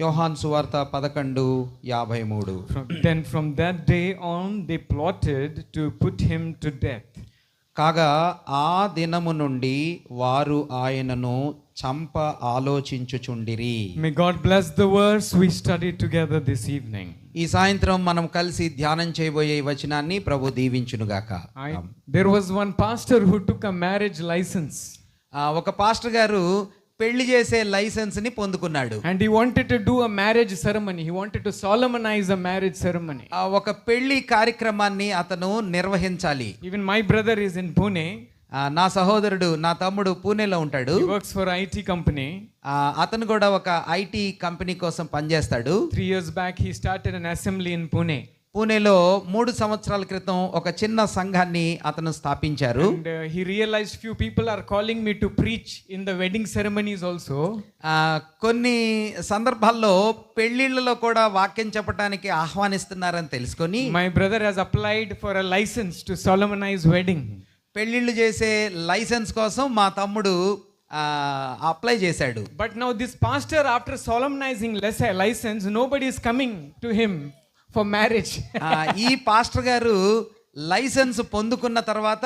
యోహాను సువార్త 11:53. Then from that day on they plotted to put him to death. కాగా ఆ దినము నుండి వారు ఆయనను చంప ఆలోచించుచుండిరి. May God bless the verse we studied together this evening. ఈ సాయంత్రం మనం కలిసి ధ్యానం చేయబోయే ఈ వచనాన్ని ప్రభు దీవించునుగాక. There was one pastor who took a marriage license. ఒక పాస్టర్ గారు పెళ్లి చేసే లైసెన్స్ ని పొందుకున్నాడు. And he wanted to do a marriage ceremony. He wanted to solemnize a marriage ceremony. ఒక పెళ్లి కార్యక్రమాన్ని అతను నిర్వహించాలి. Even my brother is in Pune. నా సహోదరుడు, నా తమ్ముడు పూణేలో ఉంటాడు. He works for IT company. అతను కూడా ఒక ఐటీ కంపెనీ కోసం పనిచేస్తాడు. 3 years back he started an assembly in Pune. పూణేలో 3 సంవత్సరాల క్రితం ఒక చిన్న సంఘాన్ని అతను స్థాపించారు. And he realized few people are calling me to preach in the wedding ceremonies also. కొన్ని సందర్భాల్లో పెళ్లిళ్ళలో కూడా వాక్యం చెప్పడానికి ఆహ్వానిస్తున్నారని తెలుసుకొని My brother has applied for a license to solemnize wedding. పెళ్లిళ్ళు చేసే లైసెన్స్ కోసం మా తమ్ముడు అప్లై చేశాడు. But now this pastor, after solemnizing license, nobody is coming to him for marriage. ఈ పాస్టర్ గారు లైసెన్స్ పొందుకున్న తర్వాత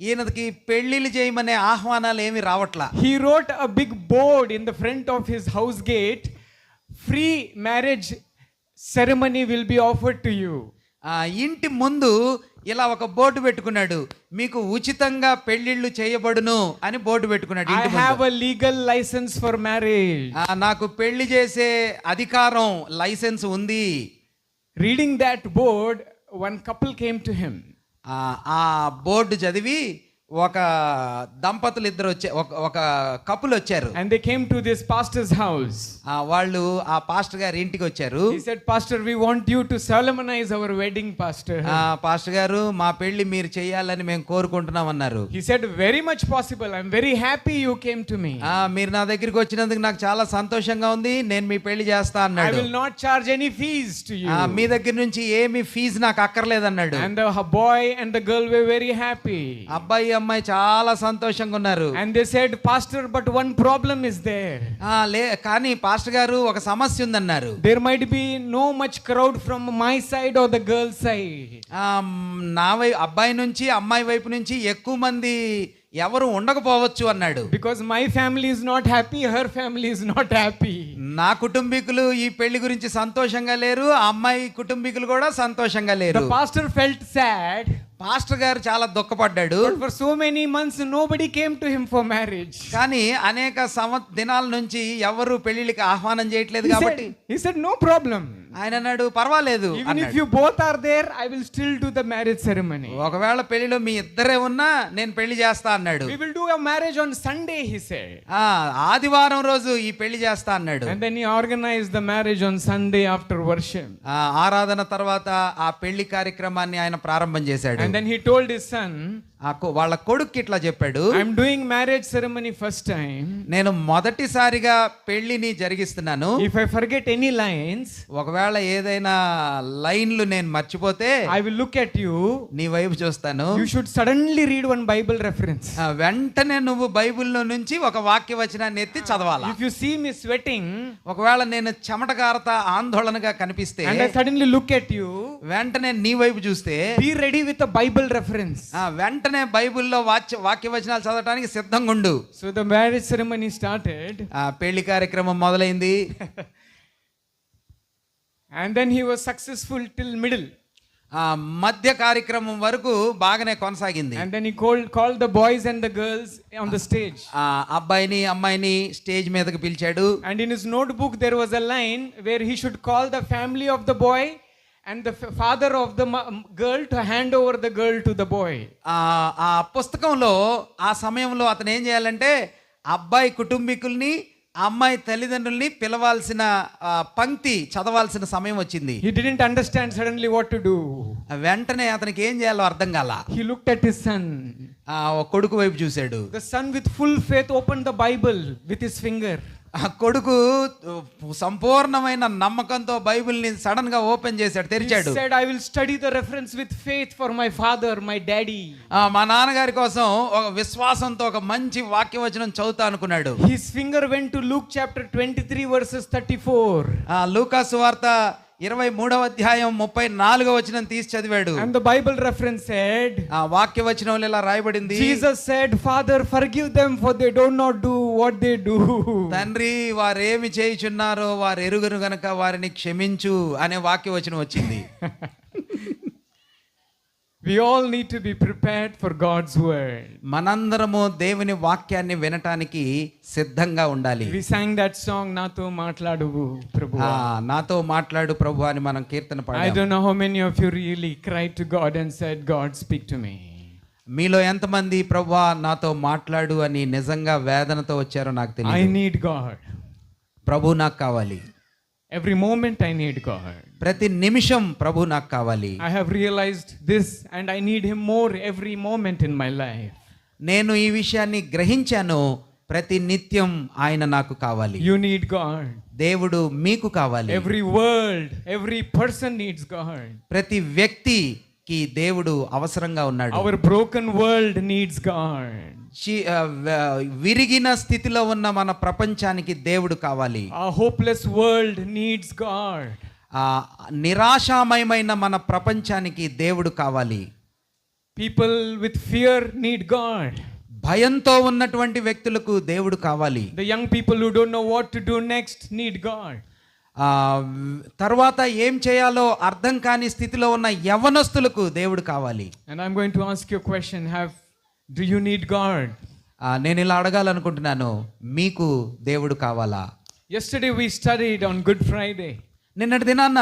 ఈయనకి పెళ్లిళ్ళు చేయమనే ఆహ్వానాలు ఏమి రావట్లా. He wrote a big board in the front of his house gate. Free marriage ceremony will be offered to you. ఇంటి ముందు ఇలా ఒక బోర్డు పెట్టుకున్నాడు, మీకు ఉచితంగా పెళ్లిళ్ళు చేయబడును అని బోర్డు పెట్టుకున్నాడు. I have a legal license for marriage. నాకు పెళ్లి చేసే అధికారం, లైసెన్స్ ఉంది. Reading that board, one couple came to him. ఆ బోర్డు చదివి ఒక దంపతులు ఇద్దరు ఒక కపుల్ వచ్చారు. And they came to this pastor's house. వాళ్ళు ఆ పాస్టర్ గారి ఇంటికి వచ్చారు. He said, Pastor, we want you to solemnize our wedding, Pastor. Pastor గారు, మా పెళ్లి మీరు చేయాలని మేము కోరుకుంటున్నాం అన్నారు. He said, very much possible. I'm very happy you came to me. మీరు నా దగ్గరికి వచ్చినందుకు నాకు చాలా సంతోషంగా ఉంది, నేను మీ పెళ్లి చేస్తా అన్నాడు. I will not charge any fees to you. మీ దగ్గర నుంచి ఏమి ఫీజు నాకు అక్కర్లేదన్నాడు. And the boy and the girl were very happy. అబ్బాయి అమ్మాయి చాలా సంతోషంగా ఉన్నారు. And they said, Pastor, but one problem is there. కానీ పాస్టర్ గారు, ఒక సమస్య ఉందన్నారు. There might be no much crowd from my side or the girl side. అబ్బాయి నుంచి అమ్మాయి వైపు నుంచి ఎక్కువ మంది ఎవరు ఉండకపోవచ్చు అన్నాడు. Because my family is not happy, her family is not happy. నా కుటుంబీకులు ఈ పెళ్లి గురించి సంతోషంగా లేరు, ఆ అమ్మాయి కుటుంబీకులు కూడా సంతోషంగా లేరు. The pastor felt sad. Pastor గారు చాలా దుఃఖపడ్డాడు. But for so many months nobody came to him for marriage. కానీ అనేక దినాల నుంచి ఎవరు పెళ్లికి ఆహ్వానం చేయట్లేదు కాబట్టి he said no problem. ఆయన అన్నాడు, పర్వాలేదు, even if you both are there, I will still do the marriage ceremony. ఒకవేళ పెళ్లిలో మీ ఇద్దరే ఉన్నా నేను పెళ్లి చేస్తా అన్నాడు. We will do a marriage on Sunday, he said. ఆదివారం రోజు ఈ పెళ్లి చేస్తా అన్నాడు. And then he organized the marriage on Sunday after worship. ఆరాధన తర్వాత ఆ పెళ్లి కార్యక్రమాన్ని ఆయన ప్రారంభం చేశాడు. And then he told his son, వాళ్ళ కొడుక్కి ఇట్లా చెప్పాడు, I'm doing marriage ceremony first time. నేను మొదటిసారిగా పెళ్లిని జరిగిస్తున్నాను. If I forget any lines, ఒకవేళ ఏదైనా లైన్లు నేను మర్చిపోతే I will look at you. నీ వైపు చూస్తాను. You should suddenly read one Bible reference. వెంటనే నువ్వు బైబిల్లో నుంచి ఒక వాక్య వచనాన్ని ఎత్తి చదవాలా. If you see me sweating, ఒకవేళ నేను చెమట కారతా ఆందోళనగా కనిపిస్తే, and I suddenly look at you, వెంటనే నీ వైపు చూస్తే be ready with a Bible reference. వెంటనే బైబిల్లో వాక్య వచనాలు చదవడానికి సిద్ధంగా ఉండు. So the marriage ceremony started. పెళ్లి కార్యక్రమం మొదలైంది. And then he was successful till middle. మధ్య కార్యక్రమం వరకు బాగానే కొనసాగింది. And then he called the boys and the girls on the stage. అబ్బాయిని అమ్మాయిని స్టేజ్ మీదకి పిలిచాడు. And in his notebook there was a line where he should call the family of the boy and the father of the girl to hand over the girl to the boy. ఆ పుస్తకంలో ఆ సమయంలో అతను ఏం చేయాలంటే అబ్బాయి కుటుంబీకుల్ని అమ్మాయి తల్లిదండ్రుల్ని పిలవాల్సిన పంక్తి చదవాల్సిన సమయం వచ్చింది. He didn't understand suddenly what to do. వెంటనే అతనికి ఏం చేయాలో అర్థం కాల. He looked at his son. కొడుకు వైపు చూశాడు. The son with full faith opened the Bible with his finger. ఆ కొడుకు సంపూర్ణమైన నమ్మకంతో బైబిల్ని సడన్ గా ఓపెన్ చేశాడు, He తెరిచాడు. said, I will study the reference with faith for my father, my daddy. మా నాన్నగారి కోసం ఒక విశ్వాసంతో ఒక మంచి వాక్యవచనం చదువుతా అనుకున్నాడు. His finger went to Luke chapter 23 verses 34. లూకా సువార్త 23వ అధ్యాయం 34వ వచనం తీసి చదివాడు. And the Bible reference said, ఆ వాక్యవచనంలో ఇలా రాయబడింది, Jesus said, Father, forgive them for they do not do what they do. తండ్రి వారేమి చేయుచున్నారో వారు ఎరుగరు గనక వారిని క్షమించు అనే వాక్యవచనం వచ్చింది. We all need to be prepared for God's word. మనందరము దేవుని వాక్యాన్ని వినటానికి సిద్ధంగా ఉండాలి. We sang that song, Nato Matladu Prabhu. నాతో మాట్లాడు ప్రభు అని మనం కీర్తన I పాడాము. don't know how many of you really cried to God and said, God, speak to me. మీలో ఎంతమంది ప్రభువా నాతో మాట్లాడు అని నిజంగా వేదనతో వచ్చారో నాకు I తెలియదు. need God. ప్రభు నాకు కావాలి. Every moment I need God. ప్రతి నిమిషం ప్రభు నాకు కావాలి. I have realized this and I need him more every moment in my life. నేను ఈ విషయాన్ని గ్రహించాను, ప్రతి నిత్యం ఆయన నాకు కావాలి. You need God. దేవుడు మీకు కావాలి. Every world, every person needs God. ప్రతి వ్యక్తికి దేవుడు అవసరంగా ఉన్నాడు. Our broken world needs God. విరిగిన స్థితిలో ఉన్న మన ప్రపంచానికి దేవుడు కావాలి. Our hopeless world needs God. నిరాశామయమైన మన ప్రపంచానికి దేవుడు కావాలి. People with fear need God. భయంతో ఉన్నటువంటి వ్యక్తులకు దేవుడు కావాలి. The young people who don't know what to do next need God. తర్వాత ఏం చేయాలో అర్థం కాని స్థితిలో ఉన్న యవ్వనస్తులకు దేవుడు కావాలి. And I'm going to ask you a question. Do you need God? నేను ఇలా అడగాలనుకుంటున్నాను, మీకు దేవుడు కావాలా? Yesterday we studied on Good Friday. నిన్నటి దినాన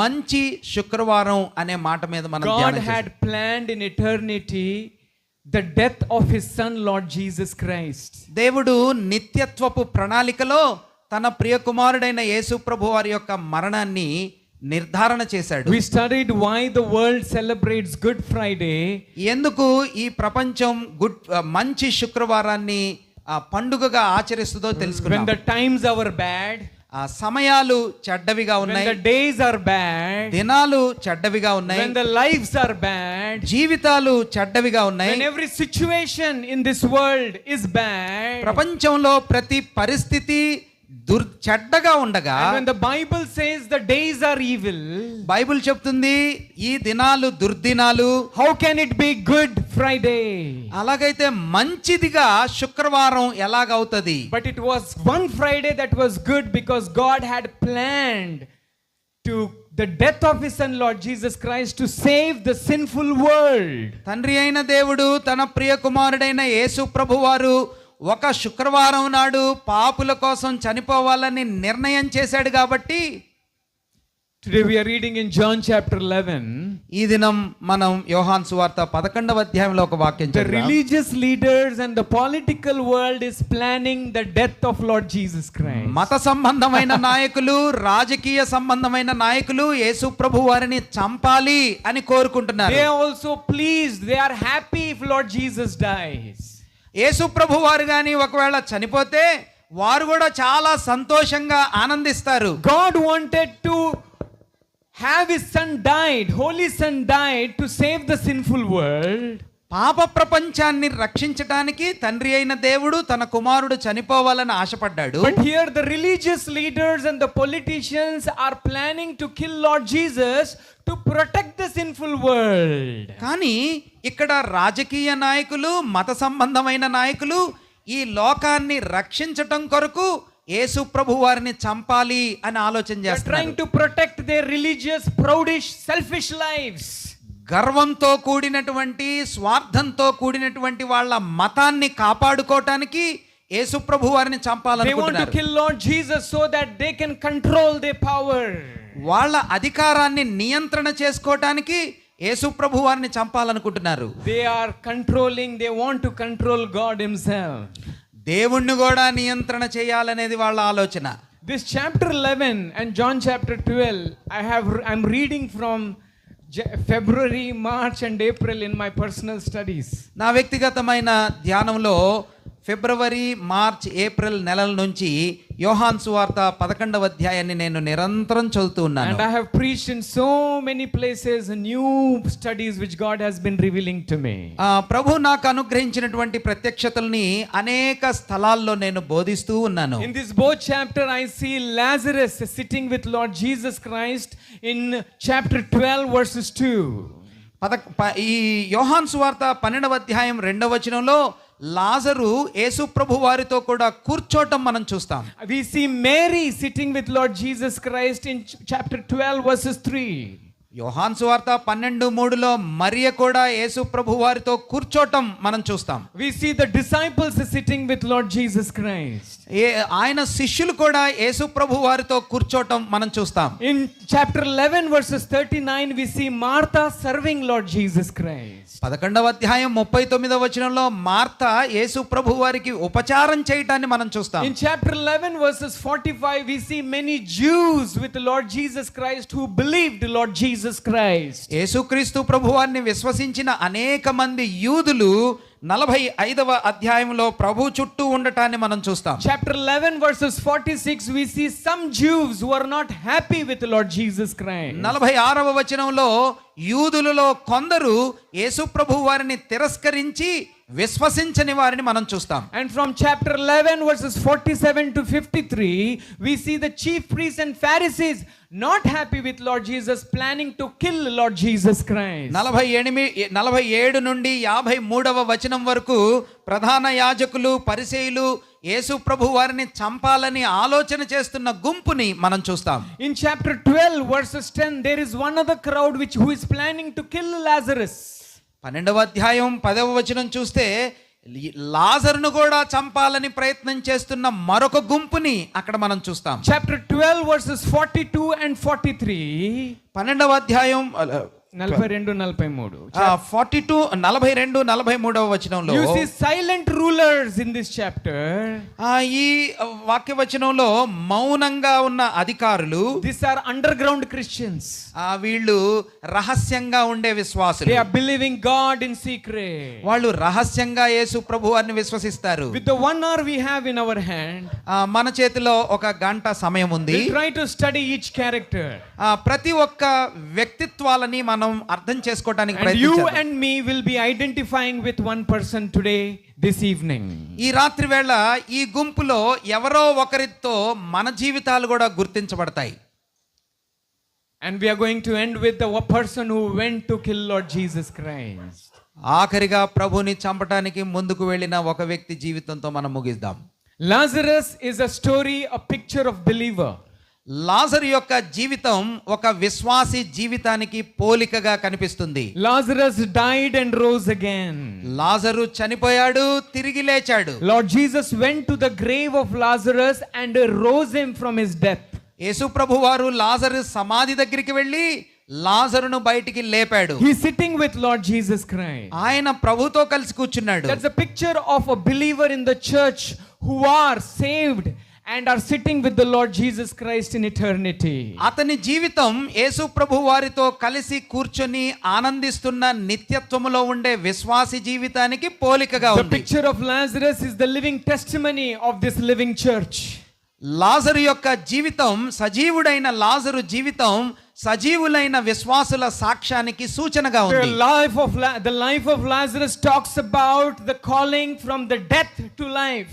మంచి శుక్రవారం అనే మాట మీద మనం God ధ్యానం had planned in eternity the death of his son Lord Jesus Christ. దేవుడు నిత్యత్వపు ప్రణాళికలో తన ప్రియ కుమారుడైన యేసు ప్రభు వారి యొక్క మరణాన్ని నిర్ధారణ చేశాడు. We studied why the world celebrates Good Friday. ఎందుకు ఈ ప్రపంచం మంచి శుక్రవారాన్ని పండుగగా ఆచరిస్తుందో తెలుసుకున్నాం. When the times are bad, సమయాలు చెడ్డవిగా ఉన్నాయి. when the days are bad, దినాలు చెడ్డవిగా ఉన్నాయి. when the lives are bad, జీవితాలు చెడ్డవిగా ఉన్నాయి. when every situation in this world is bad, ప్రపంచంలో ప్రతి పరిస్థితి చెడ్డగా ఉండగా, and when the Bible says the days are evil, Bible చెప్తుంది ఈ దినాలు దుర్దినాలు, how can it be Good Friday? అలాగైతే మంచిదిగా శుక్రవారం ఎలాగవుతుంది? But it was one Friday that was good because God had planned to the death of his son Lord Jesus Christ to save the sinful world. తండ్రి అయిన దేవుడు తన ప్రియ కుమారుడైన యేసు ప్రభువారు ఒక శుక్రవారం నాడు పాపుల కోసం చనిపోవాలని నిర్ణయం చేశాడు కాబట్టి, today we are reading in John chapter 11. ఈ దినం మనం యోహాను సువార్త 11వ అధ్యాయంలో ఒక వాక్యం The చదువుదాం. religious leaders and the political world is planning the death of Lord Jesus Christ. మత సంబంధమైన నాయకులు, రాజకీయ సంబంధమైన నాయకులు యేసు ప్రభు వారిని చంపాలి అని కోరుకుంటున్నారు. They are also pleased, they are happy if Lord Jesus dies. యేసు ప్రభు వారు గాని ఒకవేళ చనిపోతే వారు కూడా చాలా సంతోషంగా ఆనందిస్తారు. God wanted to have his son died, holy son died to save the sinful world. పాప ప్రపంచాన్ని రక్షించడానికి తండ్రి అయిన దేవుడు తన కుమారుడు చనిపోవాలని ఆశపడ్డాడు. But here the religious leaders and the politicians are planning to kill Lord Jesus to protect the sinful world. కానీ ఇక్కడ రాజకీయ నాయకులు, మత సంబంధమైన నాయకులు ఈ లోకాన్ని రక్షించటం కొరకు యేసు ప్రభు వారిని చంపాలి అని ఆలోచన They are చేస్తున్నారు. trying to protect their religious, proudish, selfish lives. గర్వంతో కూడినటువంటి, స్వార్థంతో కూడినటువంటి వాళ్ళ మతాన్ని కాపాడుకోవటానికి యేసు ప్రభు వారిని They want to చంపాలనుకుంటున్నారు. kill Lord Jesus so that they can control their power. వాళ్ళ అధికారాన్ని నియంత్రణ చేసుకోవటానికి యేసు ప్రభు వారిని చంపాలనుకుంటున్నారు. They are controlling, they want to control God himself. దేవుణ్ణి కూడా నియంత్రణ చేయాలనేది వాళ్ళ ఆలోచన. This chapter 11 and John chapter 12, I'm reading from February, March and April in my personal studies. నా వ్యక్తిగతమైన ధ్యానంలో ఫిబ్రవరి, మార్చ్, ఏప్రిల్ నెలల నుంచి యోహాను సువార్త 11వ అధ్యాయాన్ని నేను నిరంతరం చదువుతూ ఉన్నాను. And I have preached in so many places new studies which God has been revealing to me. ప్రభు నాకు అనుగ్రహించినటువంటి ప్రత్యక్షతల్ని అనేక స్థలాల్లో నేను బోధిస్తూ ఉన్నాను. In this both chapter I see Lazarus sitting with Lord Jesus Christ in chapter 12 verses 2. ఈ యోహాను సువార్త 12వ అధ్యాయం 2వ వచనంలో లాజరు యేసు ప్రభు వారితో కూడా కూర్చోటం మనం చూస్తాం. We see Mary sitting with Lord Jesus Christ in chapter 12 verses 3. యోహాను సువార్త 12:3లో మరియ కూడా యేసు ప్రభు వారితో కూర్చోటం మనం చూస్తాం. We see the disciples sitting with Lord Jesus Christ. ఆయన శిష్యులు కూడా యేసు ప్రభు వారితో కూర్చోటం మనం చూస్తాం. In chapter 11 verses 39 we see Martha serving Lord Jesus Christ. 11వ అధ్యాయం 39వ వచనంలో మార్త యేసు ప్రభు వారికి ఉపచారం చేయటాన్ని మనం చూస్తాం. In chapter 11 verses 45 we see many Jews with the Lord Jesus Christ who believed Lord Jesus Christ. యేసుక్రీస్తు ప్రభువాన్ని విశ్వసించిన అనేక మంది యూదులు 45వ అధ్యాయంలో ప్రభు చుట్టూ ఉండటాన్ని మనం చూస్తాం. Chapter 11 verses 46 we see some Jews who are not happy with the Lord Jesus Christ. 46వ వచనంలో యూదులలో కొందరు యేసు ప్రభు వారిని తిరస్కరించి విశ్వసించని వారిని మనం చూస్తాం. And from chapter 11 verses 47 to 53 we see the chief priests and Pharisees not happy with Lord Jesus, planning to kill Lord Jesus Christ. 47 నుండి 53వ వచనం వరకు ప్రధాన యాజకులు, పరిసయ్యులు యేసు ప్రభు వారిని చంపాలని ఆలోచన చేస్తున్న గుంపుని మనం చూస్తాం. In chapter 12 verses 10 there is one other crowd who is planning to kill Lazarus. 12వ అధ్యాయం 10వ వచనం చూస్తే లాజరును కూడా చంపాలని ప్రయత్నం చేస్తున్న మరొక గుంపుని అక్కడ మనం చూస్తాం. Chapter 12 verses 42 and 43. 12వ అధ్యాయం 42 43. 42 43వ వచనంలో You see silent rulers in this chapter. ఈ వాక్య వచనంలో మౌనంగా ఉన్న అధికారులు, These are underground Christians. వీళ్ళు రహస్యంగా ఉండే విశ్వాసులు. They are believing God in secret. వాళ్ళు రహస్యంగా యేసు ప్రభువాన్ని విశ్వసిస్తారు. With the 1 hour we have in our hand, మన చేతిలో ఒక గంట సమయం ఉంది. we try to study each character. ప్రతి ఒక్క వ్యక్తిత్వాలని మనం అర్థం చేసుకోవడానికి And you ప్రయత్నించాలి. and me will be identifying with one person today this evening. ఈ రాత్రి వేళ ఈ గుంపులో ఎవరో ఒకరితో మన జీవితాలు కూడా గుర్తించబడతాయి. And we are going to end with the person who went to kill Lord Jesus Christ. ఆఖరిగా ప్రభుని చంపడానికి ముందుకు వెళ్ళిన ఒక వ్యక్తి జీవితంతో మనం ముగిద్దాం. Lazarus is a story, a picture of believer. లాజరు యొక్క జీవితం ఒక విశ్వాసి జీవితానికి పోలికగా కనిపిస్తుంది. Lazarus died and rose again. లాజరు చనిపోయాడు, తిరిగి లేచాడు. Lord Jesus went to the grave of Lazarus and rose him from his death. యేసు ప్రభు వారు లాజరు సమాధి దగ్గరికి వెళ్ళి లాజరును బయటికి లేపాడు. He is sitting with Lord Jesus Christ. ఆయన ప్రభుతో కలిసి కూర్చున్నాడు. That's a picture of a believer in the church who are saved and are sitting with the Lord Jesus Christ in eternity. అతని జీవితం యేసు ప్రభు వారితో కలిసి కూర్చొని ఆనందిస్తున్న నిత్యత్వములో ఉండే విశ్వాసి జీవితానికి పోలికగా The ఉంది. picture of Lazarus is the living testimony of this living church. లాజరు యొక్క జీవితం, సజీవుడైన లాజరు జీవితం సజీవులైన విశ్వాసుల సాక్ష్యానికి సూచనగా ఉంది. The life of Lazarus talks about the calling from the death to life.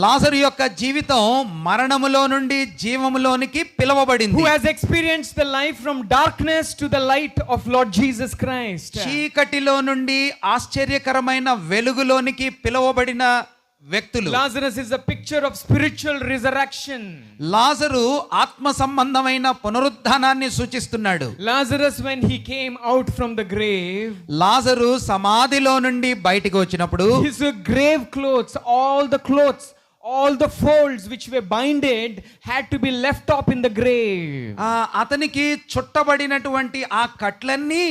లాజరు యొక్క జీవితం మరణములో నుండి జీవములోనికి పిలువబడింది. Who has experienced the life from darkness to the light of Lord Jesus Christ. చీకటిలో నుండి ఆశ్చర్యకరమైన వెలుగులోనికి పిలువబడిన వ్యక్తులు. Lazarus is a picture of spiritual resurrection. లాజరు ఆత్మ సంబంధమైన పునరుద్ధానాన్ని సూచిస్తున్నాడు. Lazarus when he came out from the grave, లాజరు సమాధిలో నుండి బయటికి వచ్చినప్పుడు his grave clothes, all the folds which were binded had to be left up in the grave. అతనికి చుట్టబడినటువంటి ఆ కట్లన్నీ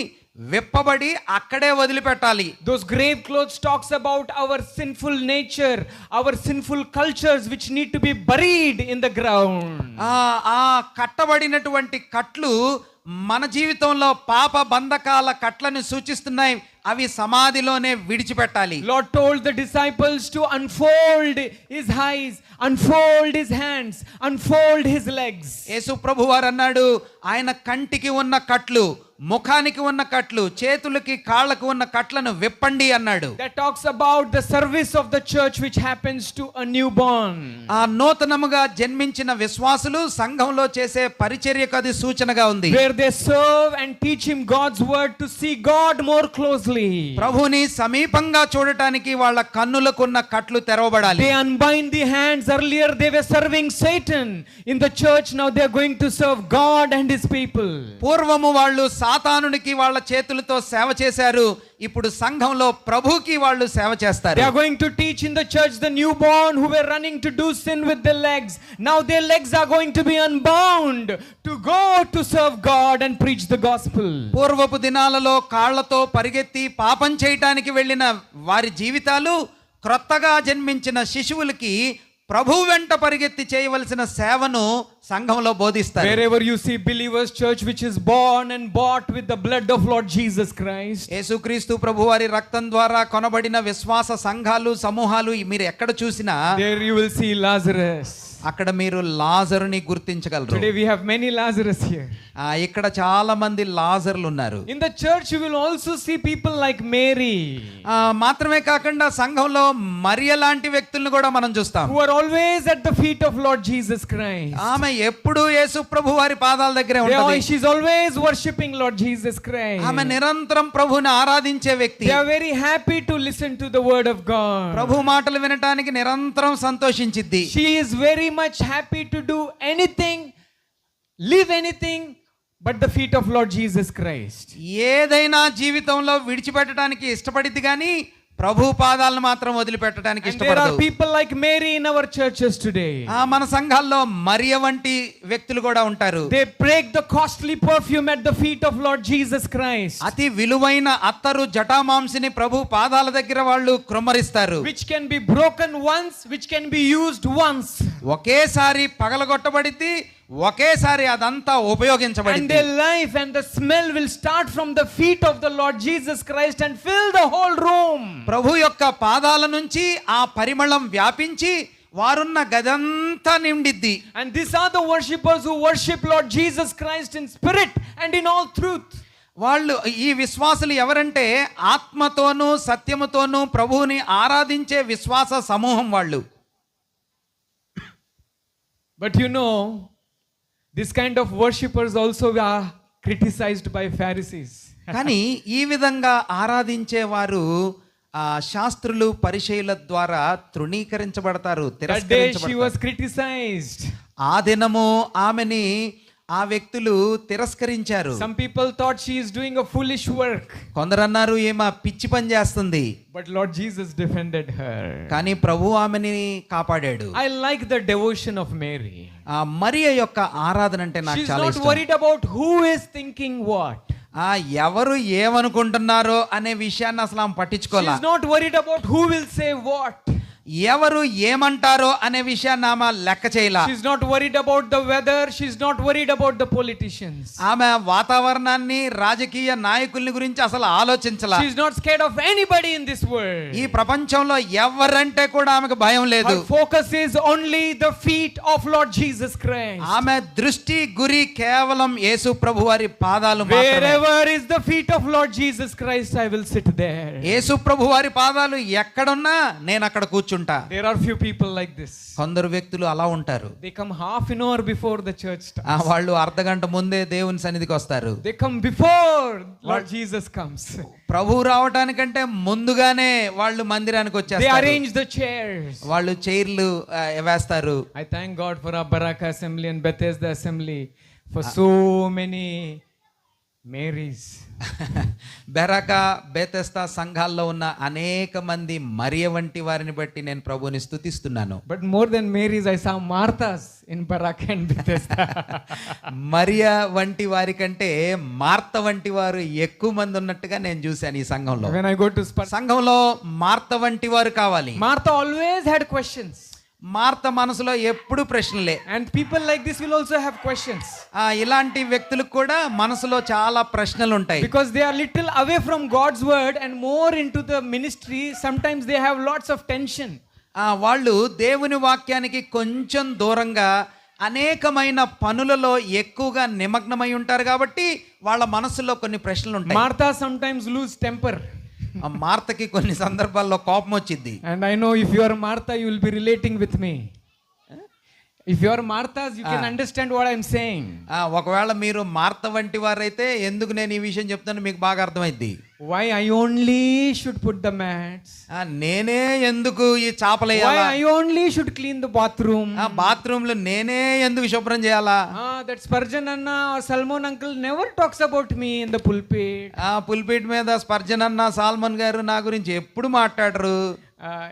విప్పబడి అక్కడే వదిలిపెట్టాలి. Those grave clothes talks about our sinful nature, our sinful cultures which need to be buried in the ground. ఆ కట్టబడినటువంటి కట్లు మన జీవితంలో పాప బంధకాల కట్లను సూచిస్తున్నాయి. అవి సమాధిలోనే విడిచిపెట్టాలి. Lord told the disciples to unfold his eyes, unfold his hands, unfold his legs. యేసు ప్రభువారు అన్నాడు, ఆయన కంటికి ఉన్న కట్లు, ముఖానికి ఉన్న కట్లు, చేతులకి కాళ్ళకు ఉన్న కట్లను విప్పండి అన్నాడు. That talks about the service of the church which happens to a newborn. ఆ నూతనముగా జన్మించిన విశ్వాసులు సంఘంలో చేసే పరిచర్యకు అది సూచనగా ఉంది. Where they serve and teach him God's word to see God more closely. ప్రభుని సమీపంగా చూడటానికి వాళ్ళ కన్నులకున్న కట్లు తెరవబడాలి. They unbind the hands. Earlier they were serving Satan in the church. Now they are going to serve God and his people. పూర్వము వాళ్ళు సాతానునికి వాళ్ళ చేతులతో సేవ చేశారు. ఇప్పుడు సంఘంలో ప్రభుకి వాళ్ళు సేవ చేస్తారు. They are going to teach in the church the newborn who were running to do sin with their legs. Now their legs are going to be unbound to go to serve God and preach the gospel. పూర్వపు దినాలలో కాళ్లతో పరిగెత్తి పాపం చేయటానికి వెళ్ళిన వారి జీవితాలు క్రొత్తగా జన్మించిన శిశువులకి ప్రభు వెంట పరిగెత్తి చేయవలసిన సేవను సంఘంలో బోధిస్తారు. Wherever you see believers church which is born and bought with the blood of Lord Jesus Christ. యేసుక్రీస్తు ప్రభువారి రక్తం ద్వారా కొనబడిన విశ్వాస సంఘాలు సమూహాలు మీరు ఎక్కడ చూసినా There you will see Lazarus. అక్కడ మీరు లాజరుని గుర్తించగలరు. Today we have many Lazarus here. ఇక్కడ చాలా మంది లాజర్లు ఉన్నారు. In the church you will also see people like Mary. మాత్రమే కాకుండా సంఘంలో మరియ లాంటి వ్యక్తులను కూడా మనం చూస్తాం. Who are always at the feet of Lord Jesus Christ. ఆమె ఎప్పుడు యేసు ప్రభు వారి పాదాల దగ్గరే ఉంటుంది. She is always worshiping Lord Jesus Christ. ఆమె నిరంతరం ప్రభువుని ఆరాధించే వ్యక్తి. They are very happy to listen to the word of God. ప్రభు మాటలు వినటానికి నిరంతరం సంతోషించిద్ది. She is very much happy to do anything, live anything but the feet of Lord Jesus Christ. ఏదైనా జీవితంలో విడిచిపెట్టడానికి ఇష్టపడిద్ది కానీ ప్రభు పాదాలను మాత్రం వదిలిపెట్టడానికి There ఇష్టపడదు. are people like Mary in our churches today. మన సంఘాల్లో మరియ వంటి వ్యక్తులు కూడా ఉంటారు. They break the costly perfume at the feet of Lord Jesus Christ. అతి విలువైన అత్తరు జటామాంసిని ప్రభు పాదాల దగ్గర వాళ్ళు కృమ్మరిస్తారు. Which can be broken once, which can be used once. ఒకేసారి పగలగొట్టబడిద్ది, ఒకేసారి అదంతా And ఉపయోగించబడింది. their life and the smell will start from the feet of the Lord Jesus Christ and fill the whole room. ప్రభు యొక్క పాదాల నుంచి ఆ పరిమళం వ్యాపించి వారున్న గదంతా నిండిద్ది. And these are the worshippers who worship Lord Jesus Christ in spirit and in all truth. వాళ్ళు ఈ విశ్వాసులు ఎవరంటే ఆత్మతోనూ సత్యముతోనూ ప్రభువుని ఆరాధించే విశ్వాస సమూహం వాళ్ళు. But you know, this kind of worshippers also are criticized by Pharisees. కానీ ఈ విధంగా ఆరాధించే వారు శాస్త్రులు పరిచయుల ద్వారా తృణీకరించబడతారు, That day she తిరస్కరించబడతారు. was criticized. ఆ దినము ఆమెని ఆ వ్యక్తులు తిరస్కరించారు. Some people thought she is doing a foolish work. కొందరు అన్నారు ఏమా పిచ్చి పని చేస్తుంది. But Lord Jesus defended her. కానీ ప్రభు ఆమెని కాపాడాడు. I like the devotion of Mary. మరియ యొక్క ఆరాధన అంటే నాకు She's చాలా not ఇష్టం. worried about who is thinking what. ఎవరు ఏమనుకుంటున్నారో అనే విషయాన్ని అసలు ఆమె పట్టించుకోలే. She's not worried about who will say what. ఎవరు ఏమంటారో అనే విషయాన్ని ఆమె లెక్క చేయలా. She's not worried about the weather. She's not worried about the politicians. ఆమె వాతావరణాన్ని రాజకీయ నాయకుల్ని గురించి అసలు ఆలోచించలా. She's not scared of anybody in this world. ఈ ప్రపంచంలో ఎవరంటే కూడా ఆమెకు భయం లేదు. Her focus is only the feet of Lord Jesus Christ. ఆమె దృష్టి గురి కేవలం యేసు ప్రభువారి పాదాలు మాత్రమే. Wherever is the feet of Lord Jesus Christ, I will sit there. యేసు ప్రభువారి పాదాలు ఎక్కడున్నా నేను అక్కడ కూర్చుంటా. There are few people like this. కొందరు వ్యక్తులు అలా ఉంటారు. They come half an hour before the church starts. వాళ్ళు అర్ధగంట ముందే దేవుని సన్నిధికి వస్తారు. They come before Lord Jesus comes. ప్రభు రావటానికంటే ముందుగానే వాళ్ళు మందిరానికి They వచ్చేస్తారు. arrange the chairs. వాళ్ళు చైర్లు వేస్తారు. I thank God for our Baraka Assembly and Bethesda Assembly for so many Marys. బెరక Bethesda సంఘాల్లో ఉన్న అనేక మంది మరియ వంటి వారిని బట్టి నేను ప్రభువుని స్తుతిస్తున్నాను. But more than Marys, I saw Marthas in Baraka and Bethesda. మరియ వంటి వారి కంటే మార్త వంటి వారు ఎక్కువ మంది ఉన్నట్టుగా నేను చూశాను ఈ సంఘంలో. When I go to సంఘంలో మార్త వంటి వారు కావాలి. Martha always had questions. Martha మనసులో ఎప్పుడు ప్రశ్నలే. And people like this will also have questions. ఇలాంటి వ్యక్తులకు కూడా మనసులో చాలా ప్రశ్నలు ఉంటాయి. Because they are little away from God's word and more into the ministry, sometimes they have lots of tension. వాళ్ళు దేవుని వాక్యానికి కొంచెం దూరంగా అనేకమైన పనులలో ఎక్కువగా నిమగ్నమై ఉంటారు కాబట్టి వాళ్ళ మనసులో కొన్ని ప్రశ్నలు ఉంటాయి. Martha sometimes lose temper. మార్తకి కొన్ని సందర్భాల్లో కోపం వచ్చింది. And I know if you are Martha, you will be relating with me. If you are Marthas, you can understand what I am saying. ఒకవేళ మీరు మార్త వంటి వారైతే ఎందుకు నేను ఈ విషయం చెప్తాను మీకు బాగా అర్థమైంది. Why I only should put the mats? నేనే ఎందుకు ఈ చాపలేయాలా? Why I only should clean the bathroom? బాత్రూంలో నేనే ఎందుకు శుభ్రం చేయాలా? That Spurgeon Anna or Salmon uncle never talks about me in the pulpit. Pulpit మీద స్పర్జన్ అన్న సాల్మన్ గారు నా గురించి ఎప్పుడు మాట్లాడరు.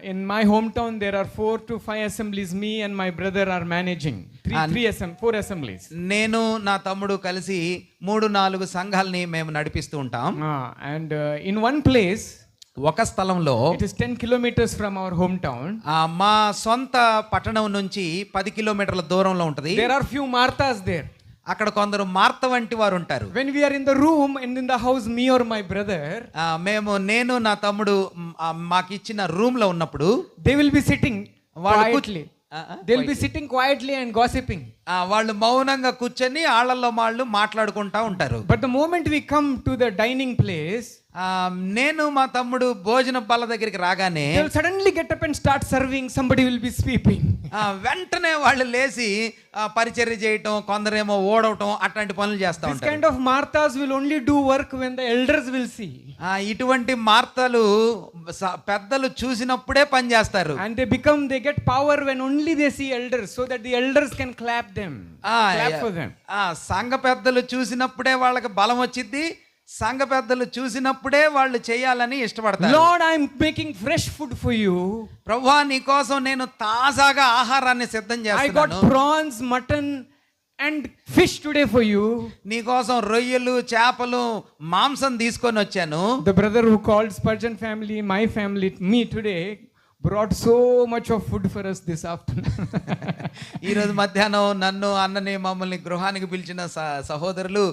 In my hometown there are 4 to 5 assemblies. Me and my brother are managing 4 assemblies. నేను నా తమ్ముడు కలిసి 3-4 సంఘాలని మేము నడిపిస్తూ ఉంటాం. And in one place, ఒక స్థలంలో, it is 10 kilometers from our hometown, మా సొంత పట్టణం నుంచి 10 కిలోమీటర్ల దూరంలో ఉంటది. there are few Marthas there. అక్కడ కొందరు మార్త వంటి వారు ఉంటారు. When we are in the room and in the house, me or my brother, నేను నా తమ్ముడు మాకు ఇచ్చిన రూమ్ లో ఉన్నప్పుడు they will be sitting quietly. They will be sitting quietly and gossiping. వాళ్ళు మౌనంగా కూర్చొని ఆళ్ళల్లో వాళ్ళు మాట్లాడుకుంటా ఉంటారు. But the moment we come to the dining place, నేను మా తమ్ముడు భోజన బల్ల దగ్గరికి రాగానే they will suddenly get up and start serving. Somebody will be sweeping. వెంటనే వాళ్ళు లేచి పరిచర్య చేయటం, కొందరేమో ఓడవటం, అట్లాంటి పనులు చేస్తా This ఉంటారు. kind of Marthas will only do work when the elders will see. ఇటువంటి మార్తలు పెద్దలు చూసినప్పుడే పని చేస్తారు. And they get power when only they see elders, so that the elders can clap them. Clap for them. సంఘ పెద్దలు చూసినప్పుడే వాళ్ళకి బలం వచ్చింది. సంఘ పెద్దలు చూసినప్పుడే వాళ్ళు చేయాలని ఇష్టపడతారు. Lord, I am making fresh food for you. ప్రభువా నీ కోసం నేను తాజాగా ఆహారాన్ని సిద్ధం I got చేస్తున్నాను. prawns, mutton and fish today for you. నీ కోసం రొయ్యలు, చేపలు, మాంసం తీసుకొని వచ్చాను. The brother who called Spurgeon family, my family, me today, brought so much of food for us this afternoon. ఈరోజు మధ్యాహ్నం నన్ను, అన్నని, మమ్మల్ని గృహానికి పిలిచిన సహోదరులు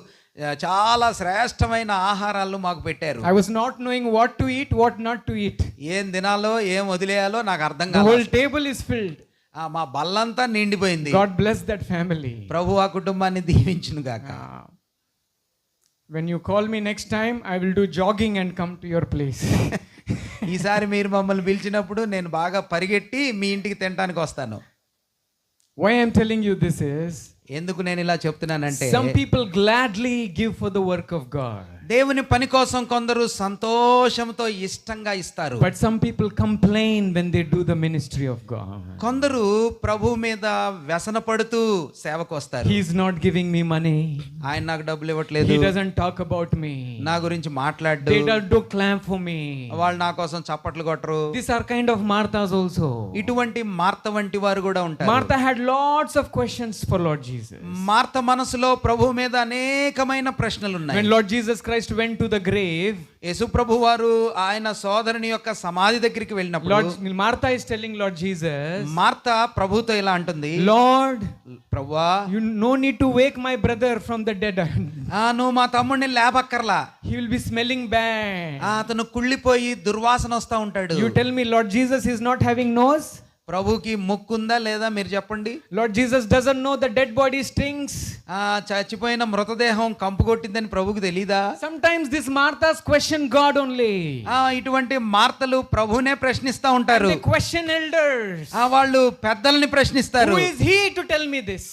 చాలా శ్రేష్టమైన ఆహారాలు మాకు పెట్టారు. I was not knowing what to eat, what not to eat. ఏం తినాలో ఏం వదిలేయాలో నాకు అర్థం The కాలేదు. whole table is filled. మా బల్లంతా నిండిపోయింది. God bless that family. ప్రభు ఆ కుటుంబాన్ని దీవించును గాక. When you call me next time, I will do jogging and come to your place. ఈసారి మీరు మమ్మల్ని పిలిచినప్పుడు నేను బాగా పరిగెట్టి మీ ఇంటికి తినడానికి వస్తాను. Why I am telling you this is, ఎందుకు నేను ఇలా చెప్తున్నానంటే, some people gladly give for the work of God. దేవుని పని కోసం కొందరు సంతోషంతో ఇష్టంగా ఇస్తారు. But some people complain when they do the ministry of God. కొందరు ప్రభు మీద వ్యసన పడుతూ సేవకు వస్తారు. He is not giving me money. ఆయన నాకు డబ్బులు ఇవ్వట్లేదు. He doesn't talk about me. నా గురించి మాట్లాడు. They don't clap for me. వాళ్ళు నా కోసం చప్పట్లు కొట్టరు. These are kind of Marthas also. ఇటువంటి మార్త వంటి వారు కూడా ఉంటారు. Martha had lots of questions for Lord Jesus. Martha మనసులో ప్రభు మీద అనేకమైన ప్రశ్నలు ఉన్నాయి. When Lord Jesus Christ went to the grave, యేసు ప్రభు వారు ఆయన సోదరుని యొక్క సమాధి దగ్గరికి వెళ్ళినప్పుడు Martha is telling Lord Jesus, Martha ప్రభుతో ఇలా అంటుంది, Lord, ప్రభువా, you no need to wake my brother from the dead. నువ్వు మా తమ్ముడిని లేపక్కర్లా. He will be smelling bad. అతను కుళ్ళిపోయి దుర్వాసన వస్తా ఉంటాడు. You tell me Lord Jesus is not having nose? ప్రభుకి ముక్కుందా లేదా మీరు చెప్పండి. Lord Jesus doesn't know the dead body stinks. చచ్చిపోయిన మృతదేహం కంపు కొట్టిందని ప్రభుకి తెలీదా? Sometimes this Marthas question God only. ఇటువంటి మార్తలు ప్రభునే ప్రశ్నిస్తా ఉంటారు. They question elders. వాళ్ళు పెద్దల్ని ప్రశ్నిస్తారు. Who is he to tell me this?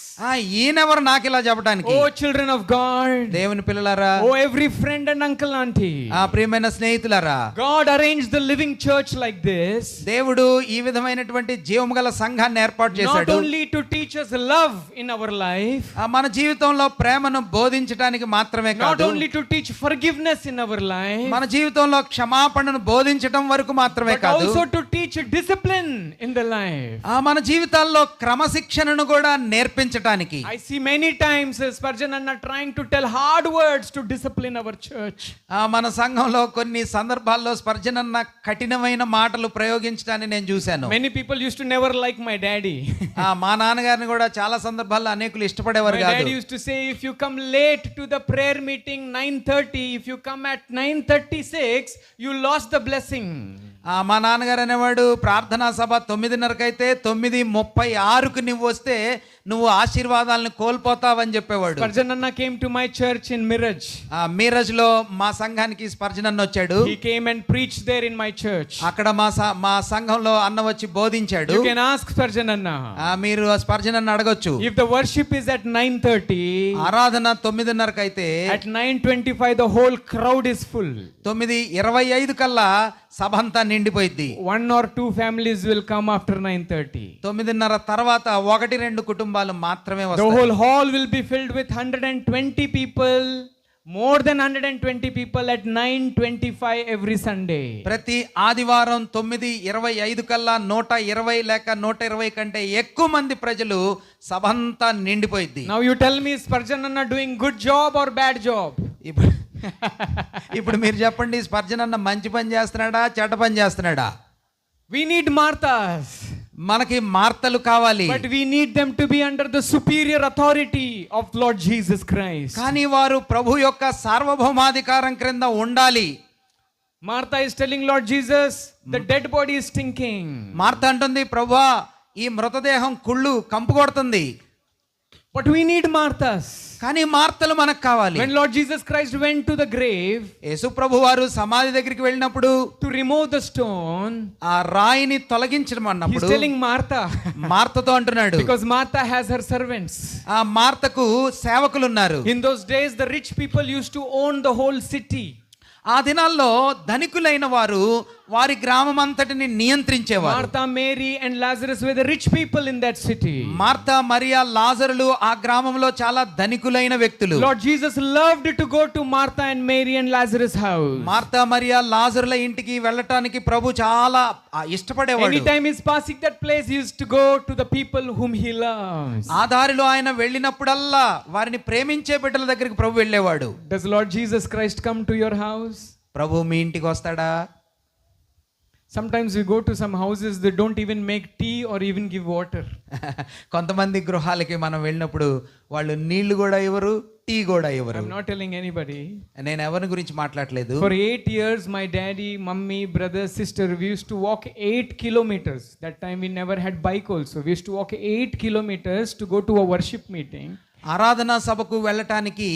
ఈయనెవరు నాకు ఇలా చెప్పడానికి? Oh children of God, దేవుని పిల్లలారా, oh every friend and uncle auntie, ప్రియమైన స్నేహితులారా, God arranged the living church like this. దేవుడు ఈ విధమైనటువంటి జీవము గల సంఘాన్ని ఏర్పాటు చేశాడు. Not only to teach us love in our life, మన జీవితంలో ప్రేమను బోధించడానికి మాత్రమే కాదు, not only to teach forgiveness in our life, మన జీవితంలో క్షమాపణను బోధించడం వరకు మాత్రమే but కాదు, also to teach discipline in the life. మన జీవితాల్లో క్రమశిక్షణను కూడా నేర్పించడానికి. I see many times Spurgeon Anna trying to tell hard words to discipline our church. మన సంఘంలో కొన్ని సందర్భాల్లో స్పర్జన్ అన్న కఠినమైన మాటలు ప్రయోగించడాన్ని నేను చూశాను. Many people used used to never like my daddy. మా నాన్నగారిని కూడా చాలా సందర్భాల్లో అనేకులు ఇష్టపడేవారు My కాదు. daddy used to say, if you come late to the prayer meeting 9:30, if you come at 9:36, you lost the blessing. మా నాన్నగారు అనేవాడు, ప్రార్థనా సభ 9:30కి అయితే 9:36కు నువ్వు వస్తే నువ్వు ఆశీర్వాదాలను కోల్పోతావని చెప్పేవాడు. Spurgeon Anna came to my church in Miraj. Miraj లో మా సంఘానికి స్పర్జన్ అన్న వచ్చాడు. He came and preached there in my church. అక్కడ మా సంఘంలో అన్న వచ్చి బోధించాడు. You can ask Spurgeon Anna. మీరు స్పర్జన్ అన్న అడగొచ్చు. If the worship is at 9:30, ఆరాధన 9:30కి అయితే at 9:25 the whole crowd is full. 9:25 కల్లా సభ అంతా నిండిపోయింది. 1 or 2 families will come after 9:30. 9:30 తర్వాత 1-2 కుటుంబాలు మాత్రమే The వస్తాయి. whole hall will be filled with 120 people, more than 120 people at 9:25 every Sunday. ప్రతి ఆదివారం 9:25 కల్లా 120 లేక 120 కంటే ఎక్కువ మంది ప్రజలు సభ అంతా నిండిపోయింది. Now you tell me, Spurgeon Anna doing good job or bad job? ఇప్పుడు మీరు చెప్పండి, స్పర్జన్ అన్న మంచి పని చేస్తున్నాడా చెడ్డ పని చేస్తున్నాడా? We need Marthas. మనకి మార్తలు కావాలి. But we need them to be under the superior authority of Lord Jesus Christ. కానీ వారు ప్రభు యొక్క సార్వభౌమాధికారం క్రింద ఉండాలి. Martha is telling Lord Jesus, the dead body is stinking. Martha అంటుంది, ప్రభువా ఈ మృతదేహం కుళ్ళు కంపు కొడుతుంది. But we need Marthas. కానీ మార్తలు మనకు కావాలి. When Lord Jesus Christ went to the grave, యేసు ప్రభు వారు సమాధి దగ్గరికి వెళ్ళినప్పుడు to remove the stone, ఆ రాయిని తొలగించడం he's అన్నప్పుడు telling Martha, మార్తతో అంటున్నాడు, because Martha has her servants. ఆ మార్తకు సేవకులు ఉన్నారు. In those days the rich people used to own the whole city. ఆ దినాల్లో ధనికులైన వారు వారి గ్రామం అంతటిని నియంత్రించేవారు. Martha, Mary and Lazarus were the rich people in that city. Martha, Maria, లాజరులు ఆ గ్రామంలో చాలా ధనికులైన వ్యక్తులు. Lord Jesus loved to go to Martha and Mary and Lazarus' house. Martha, Maria, లాజరుల ఇంటికి వెళ్ళటానికి ప్రభు చాలా ఇష్టపడేవాడు. Anytime he's passing that place, he used to go to the people whom he loves. ఆ దారిలో ఆయన వెళ్ళినప్పుడల్లా వారిని ప్రేమించే బిడ్డల దగ్గరికి ప్రభు వెళ్ళేవాడు. Does Lord Jesus Christ come to your house? ప్రభు మీ ఇంటికి వస్తాడా? Sometimes we go to some houses that don't even make tea or even give water. కొంతమంది గృహాలకి మనం వెళ్ళినప్పుడు వాళ్ళు నీళ్లు కూడా ఇవ్వరు, టీ కూడా ఇవ్వరు. I'm not telling anybody. నేను ఎవరి గురించి మాట్లాడలేదు. For 8 years, my daddy, mummy, brother, sister, we used to walk 8 kilometers. That time we never had bike also. We used to walk 8 kilometers to go to a worship meeting. ఆరాధనా సభకు వెళ్ళటానికి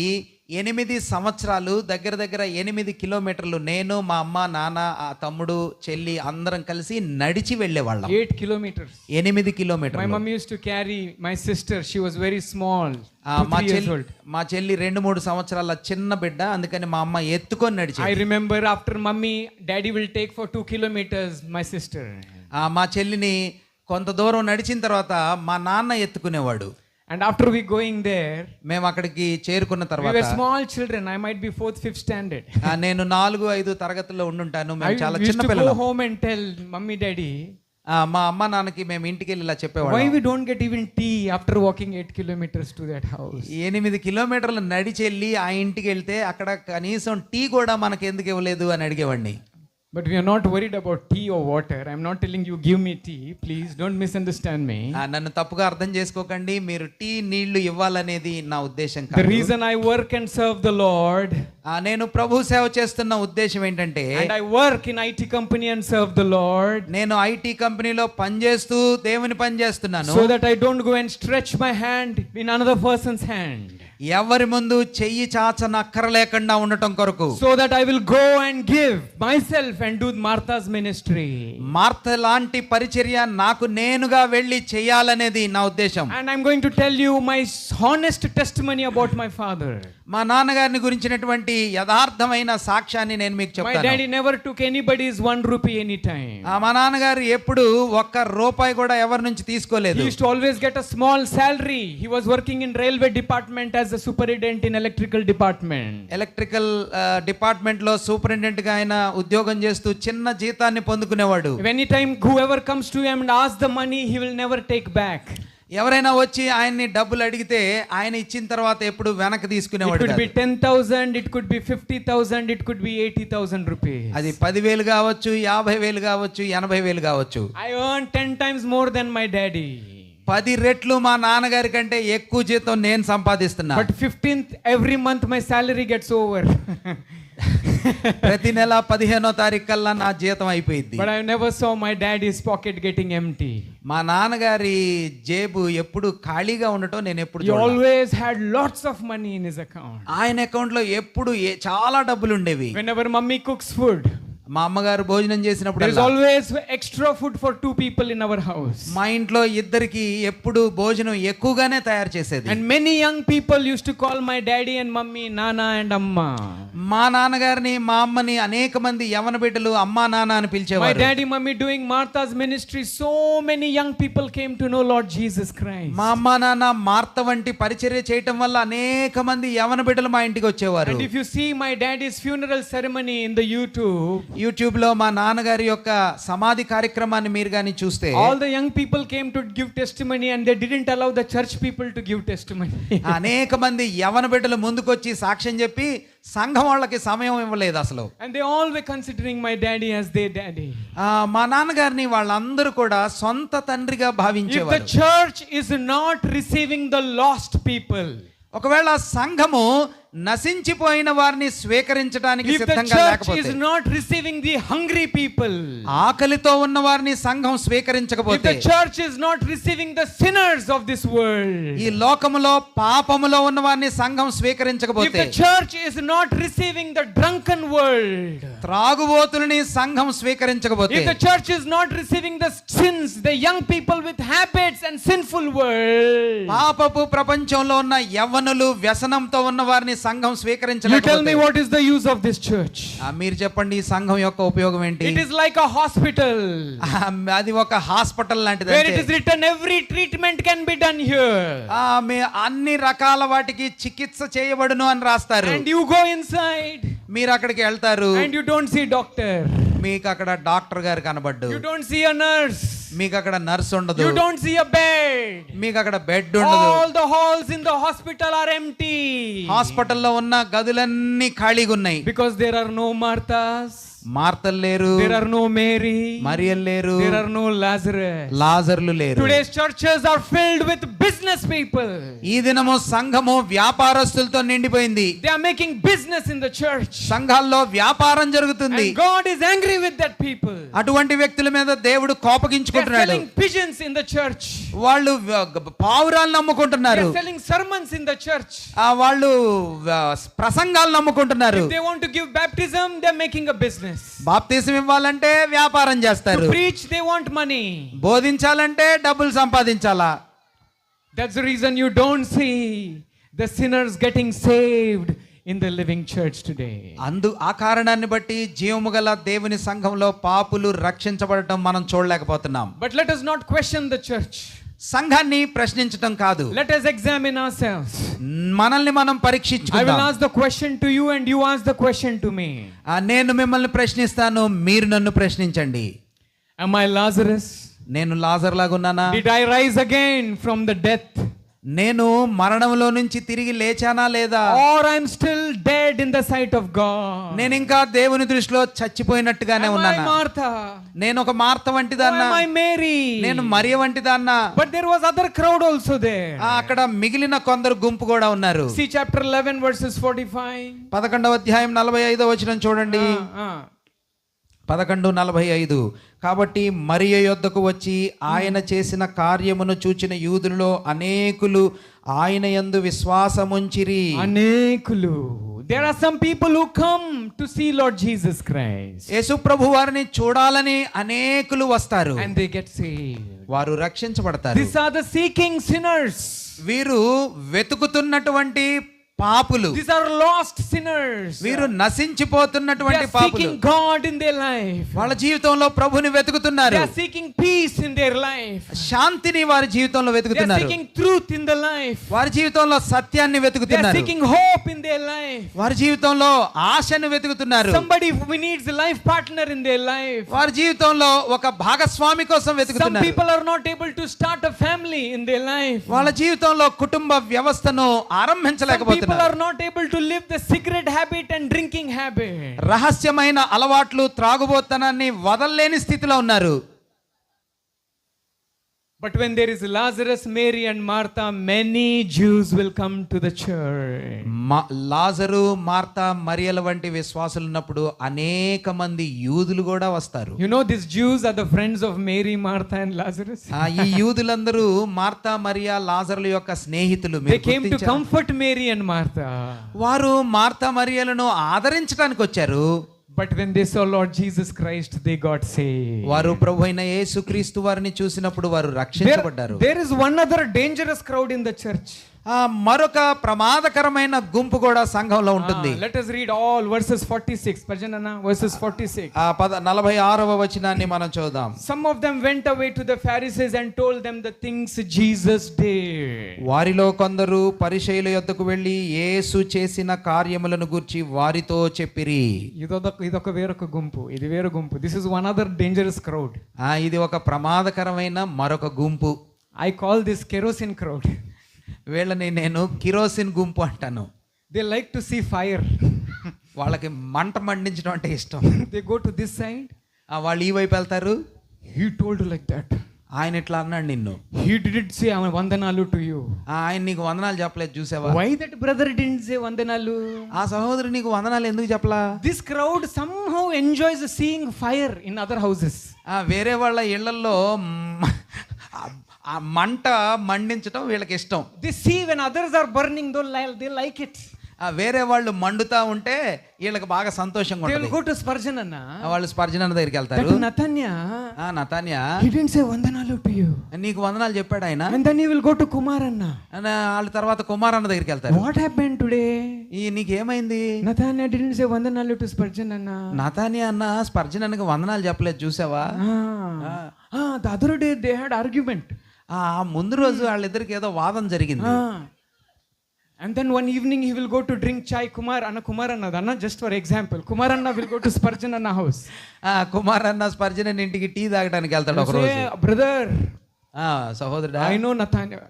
8 సంవత్సరాలు, దగ్గర దగ్గర 8 కిలోమీటర్లు నేను, మా అమ్మ, నాన్న, ఆ తమ్ముడు, చెల్లి అందరం కలిసి నడిచి వెళ్ళేవాళ్ళం. 8 kilometers. 8 కిలోమీటర్లు. My mom used to carry my sister. She was very small. మా చెల్లి 2-3 సంవత్సరాల చిన్న బిడ్డ, అందుకని మా అమ్మ ఎత్తుకొని నడిచి. I remember after mummy, daddy will take for 2 kilometers my sister. మా చెల్లిని కొంత దూరం నడిచిన తర్వాత మా నాన్న ఎత్తుకునేవాడు. And after we going there, మేము అక్కడికి చేరుకున్న we తర్వాత were small children. I might be 4th, 5th standard. నేను 4-5 తరగతుల్లో ఉండుంటాను. మేము చాలా I used చిన్న to go పిల్లలు. home and tell mummy, daddy, మా అమ్మ నాన్నకి మేము ఇంటికి వెళ్ళి ఇలా why చెప్పేవాళ్ళం, we don't get even tea after walking 8 kilometers to that house. 8 కిలోమీటర్లు నడిచి వెళ్ళి ఆ ఇంటికి వెళ్తే అక్కడ కనీసం టీ కూడా మనకి ఎందుకు ఇవ్వలేదు అని అడిగేవాడిని. But we are not worried about tea or water. I'm not telling you give me tea. Please don't misunderstand me. నన్ను తప్పుగా అర్థం చేసుకోకండి. మీరు టీ నీళ్లు ఇవ్వాలనేది నా ఉద్దేశం The కాదు. reason I work and serve the Lord, నేను ప్రభు సేవ చేస్తున్న ఉద్దేశం ఏంటంటే, and I work in IT company and serve the Lord, నేను ఐటీ కంపెనీలో పనిచేస్తూ దేవుని పని చేస్తున్నాను. so that I don't go and stretch my hand in another person's hand. ఎవరి ముందు చెయ్యి చాచనక్కరలేకుండా ఉండటం కొరకు, So that I will go and give myself and do Martha's ministry. Martha లాంటి పరిచర్య నాకు నేనుగా వెళ్ళి చేయాలనేది నా ఉద్దేశం. And I'm going to tell you my honest testimony about my father. మా నాన్నగారిని గురించినటువంటి యథార్థమైన సాక్ష్యాన్ని నేను మీకు My చెప్తాను. daddy never took anybody's 1 rupee anytime. మా నాన్నగారు ఎప్పుడు ₹1 కూడా ఎవరి నుంచి తీసుకోలేదు. He used to always get a small salary. He was working in railway department as a superintendent in electrical department. Electrical department లో సూపరింటెండెంట్ గా ఆయన ఉద్యోగం చేస్తూ చిన్న జీతాన్ని పొందుకునేవాడు. If anytime whoever comes to him and asks the money, he will never take back. ఎవరైనా వచ్చి ఆయన్ని డబ్బులు అడిగితే ఆయన ఇచ్చిన తర్వాత ఎప్పుడు వెనక్కి It తీసుకునేవాడు could be కాదు. 10,000, it could be 50,000, it could be 80,000 rupees. అది 10,000 కావచ్చు, 50,000 కావచ్చు, 80,000 కావచ్చు. I earned 10 times more than my daddy. 10 రెట్లు మా నాన్నగారి కంటే ఎక్కువ జీతం నేను సంపాదిస్తున్నా. But 15th every month my salary gets over. ప్రతి నెల 15వ తారీఖు కల్లా నా జీతం అయిపోయింది. But I never saw my daddy's pocket getting empty. మా నాన్నగారి జేబు ఎప్పుడు ఖాళీగా ఉండటం నేను ఎప్పుడు He చూడలేదు. always had lots of money in his account. ఆయన అకౌంట్ లో ఎప్పుడు చాలా డబ్బులు ఉండేవి. Whenever mummy cooks food, మా అమ్మగారు భోజనం చేసినప్పుడు there is always extra food for 2 people in our house. మా ఇంట్లో ఇద్దరికి ఎప్పుడు భోజనం ఎక్కువగానే తయారు చేసేది. And many young people used to call my daddy and mummy Nana and Amma. మా నాన్నగారిని మా అమ్మని అనేక మంది యవన బిడ్డలు అమ్మా నాన్న అని My పిలిచేవారు. daddy mummy doing Martha's ministry, so many young people came to know Lord Jesus Christ. మా అమ్మా నాన్న మార్త వంటి పరిచర్య చేయటం వల్ల అనేక మంది యవన బిడ్డలు మా ఇంటికి వచ్చేవారు. And if you see my daddy's funeral ceremony in the YouTube, YouTube లో మా నాన్నగారి యొక్క సమాధి కార్యక్రమాన్ని మీరు గాని చూస్తే all the young people came to give testimony and they didn't allow the church people to give testimony. అనేక మంది యవన బిడ్డలు ముందుకొచ్చి సాక్ష్యం చెప్పి సంఘం వాళ్ళకి సమయం ఇవ్వలేదు అసలు. And they all were considering my daddy as their daddy. మా నాన్నగారిని వాళ్ళందరూ కూడా సొంత తండ్రిగా If the భావించేవారు. church is not receiving the lost people, ఒకవేళ సంఘము నశించిపోయిన వారిని స్వీకరించడానికి if the సిద్ధంగా church లేకపోతే, is not receiving the hungry people, ఆకలితో ఉన్న వారిని సంఘం if స్వీకరించకపోతే, the church is not receiving the sinners of this world, ఈ లోకములో పాపములో ఉన్న వారిని సంఘం if స్వీకరించకపోతే, the church is not receiving the drunken world, త్రాగుబోతులని సంఘం స్వీకరించకపోతే, if the church is not receiving the sins, the young people with habits and sinful world, పాపపు ప్రపంచంలో ఉన్న యవ్వనులు వ్యసనంతో ఉన్న వారిని సంఘం you tell me స్వీకరించలేకపోతే, what is the use of this church? మీరు చెప్పండి ఈ సంఘం యొక్క ఉపయోగం ఏంటి? It is like a hospital అది ఒక హాస్పిటల్ లాంటిది. where it is written every treatment can be done here, అన్ని రకాల వాటికి చికిత్స చేయబడును అని రాస్తారు. and you go inside మీరు అక్కడికి వెళ్తారు, and you don't see doctor, మీకు అక్కడ డాక్టర్ గారు కనబడ్డు, you don't see a nurse, మీకు అక్కడ నర్స్ ఉండదు, you don't see a bed, మీకు అక్కడ బెడ్ ఉండదు. all the halls in the hospital are empty హాస్పిటల్లో ఉన్న గదులన్నీ ఖాళీగా ఉన్నాయి. because there are no Marthas, మార్తలు లేరు, there are no Mary, మరియలు లేరు, there are no Lazarus. లాజర్లు లేరు. Today's churches are filled with business people. ఈ దినము సంఘము వ్యాపారస్తులతో నిండిపోయింది. They are making business in the church, సంఘాల్లో వ్యాపారం జరుగుతుంది. and God is angry with that people. అటువంటి వ్యక్తుల మీద దేవుడు They are కోపగించుకుంటున్నాడు. selling pigeons in the church, వాళ్ళు పావురాలు they నమ్ముకుంటున్నారు, are selling sermons in the church. వాళ్ళు ప్రసంగాలు నమ్ముకుంటున్నారు. If they want to give baptism, they are making a business. బాప్తిసం ఇవ్వాలంటే వ్యాపారం చేస్తారు. To preach, they want money. బోధించాలంటే డబ్బులు సంపాదించాలా. That's the reason you don't see the sinners getting saved in the living church today. ఆ కారణాన్ని బట్టి జీవము గల దేవుని సంఘంలో పాపులు రక్షించబడటం మనం చూడలేకపోతున్నాం. But let us not question the church. సంఘాన్ని ప్రశ్నించటం కాదు, Let us examine ourselves. మనల్ని మనం I will పరీక్షించుకుందాం. ask the question to you and you ask the question to me. నేను మిమ్మల్ని ప్రశ్నిస్తాను, మీరు నన్ను ప్రశ్నించండి. Am I Lazarus? నేను లాజర్ లాగా ఉన్నానా? Did I rise again from the death? నేను మరణంలో నుంచి తిరిగి లేచానా లేదా? Or I'm still dead in the sight of God? నేను ఇంకా దేవుని దృష్టిలో చచ్చిపోయినట్టుగానే Am I ఉన్నానా? Martha? నేను ఒక Martha Or వంటిదాన్నా? am I Mary? నేను మరియ వంటిదాన్నా? But there was other crowd also there. అక్కడ మిగిలిన కొందరు గుంపు కూడా ఉన్నారు. See chapter 11 verses 45. 11వ అధ్యాయం 45వ వచనం చూడండి. 11:45. కాబట్టి మరియ యొద్దకు వచ్చి ఆయన చేసిన కార్యమును చూచిన యూదులలో అనేకులు ఆయన యందు విశ్వాసముంచిరి. అనేకులు. There are some people who come to see Lord Jesus Christ. యేసు ప్రభు వారిని చూడాలని అనేకులు వస్తారు, And they get saved. వారు రక్షించబడతారు. These are the seeking sinners. వీరు వెతుకుతున్నటువంటి పాపులు, These are lost sinners. వీరు They నశించిపోతున్నటువంటి are పాపులు. seeking God in their life. వాళ్ళ జీవితంలో ప్రభుని They వెతుకుతున్నారు, are seeking peace in their life. శాంతిని వారి జీవితంలో They are వెతుకుతున్నారు, seeking truth in their life. వారి జీవితంలో సత్యాన్ని They are వెతుకుతున్నారు, seeking hope in their life. వారి జీవితంలో ఆశను వెతుకుతున్నారు, Somebody who needs a life partner in their life. వారి జీవితంలో ఒక భాగస్వామి కోసం Some వెతుకుతున్నారు. people are not able to start a family in their life. వాళ్ళ జీవితంలో కుటుంబ వ్యవస్థను Some people ఆరంభించలేకపోతున్నారు. are not able to live the cigarette habit and drinking habit. రహస్యమైన అలవాట్లు, త్రాగుబోతనాన్ని వదల్లేని స్థితిలో ఉన్నారు. But when there is Lazarus, Mary and Martha, many Jews will come to the church. లాజరు, Martha, మరియల వంటి విశ్వాసులు ఉన్నప్పుడు అనేక మంది యూదులు కూడా వస్తారు. You know, these Jews are the friends of Mary, Martha and Lazarus. ఈ యూదులందరూ మార్తా, మరియా, లాజరుల యొక్క స్నేహితులు. They came to comfort Mary and Martha. వారు మార్తా, మరియలను ఆదరించడానికి వచ్చారు. But when they saw Lord Jesus Christ, they got saved. వారు ప్రభు అయిన యేసుక్రీస్తు వారిని చూసినప్పుడు వారు రక్షించబడ్డారు. There is one other dangerous crowd in the church. మరొక ప్రమాదకరమైన గుంపు కూడా సంఘంలో ఉంటుంది. Let us read all verses 46. Parjanana, verses 46. 46వ వచనాన్ని మనం చూద్దాం. Some of them went away to the Pharisees and told them the things Jesus did. వారిలో కొందరు పరిసయ్యుల యొద్దకు వెళ్ళి యేసు చేసిన కార్యములను గూర్చి వారితో చెప్పిరి. ఇదొక వేరొక గుంపు, ఇది వేరొక గుంపు. This is one other dangerous crowd. ఇది ఒక ప్రమాదకరమైన మరొక గుంపు. I call this kerosene crowd. వీళ్ళని నేను కిరోసిన్ గుంపు అంటాను. They like to see fire. వాళ్ళకి మంట మండించడం అంటే ఇష్టం. They go to this side. వాళ్ళు ఈ వైపు వెళ్తారు. He told you like that. ఆయన ఇట్లా అన్నాడు నిన్ను. He didn't say వందనాలు to you. ఆయన నీకు వందనాలు చెప్పలేదు, చూసావా? Why that brother didn't say వందనాలు? ఆ సహోదరు నీకు వందనాలు ఎందుకు చెప్పలా? This crowd somehow enjoys seeing fire in other houses. వేరే వాళ్ళ ఇళ్లలో ఆ మంట మండించడం వీళ్ళకి ఇష్టం. They see when others are burning, they like it. వేరే వాళ్ళు మండుతా ఉంటే వీళ్ళకి బాగా సంతోషంగా They will ఉంటుంది. go to Spurgeon Anna. వాళ్ళు స్పర్జన దగ్గరికి వెళ్తారు. That నతాన్యా, he didn't say వందనాలు to you. నీకు వందనాలు చెప్పాడు ఆయన. And then he will go to Kumar Anna. వాళ్ళ తర్వాత కుమారన్న దగ్గరికి వెళ్తారు. What happened today? నీకేమైంది? Nathaniah didn't say వందనాలు to Spurgeon Anna. నతాన్యా అన్న స్పర్జనకి వందనాలు చెప్పలేదు, చూసావా? The other day they had argument. ముందు రోజు వాళ్ళిద్దరికి ఏదో వాదన జరిగింది. And then one evening he will go to drink chai. Kumar Anna, just for example, Kumar Anna will go to Spurgeon Anna house. కుమారన్న Spurgeon ఇంటికి టీ తాగడానికి వెళ్తాడు ఒక రోజు. Brother, సహోదరుడా, I know Nathaniah.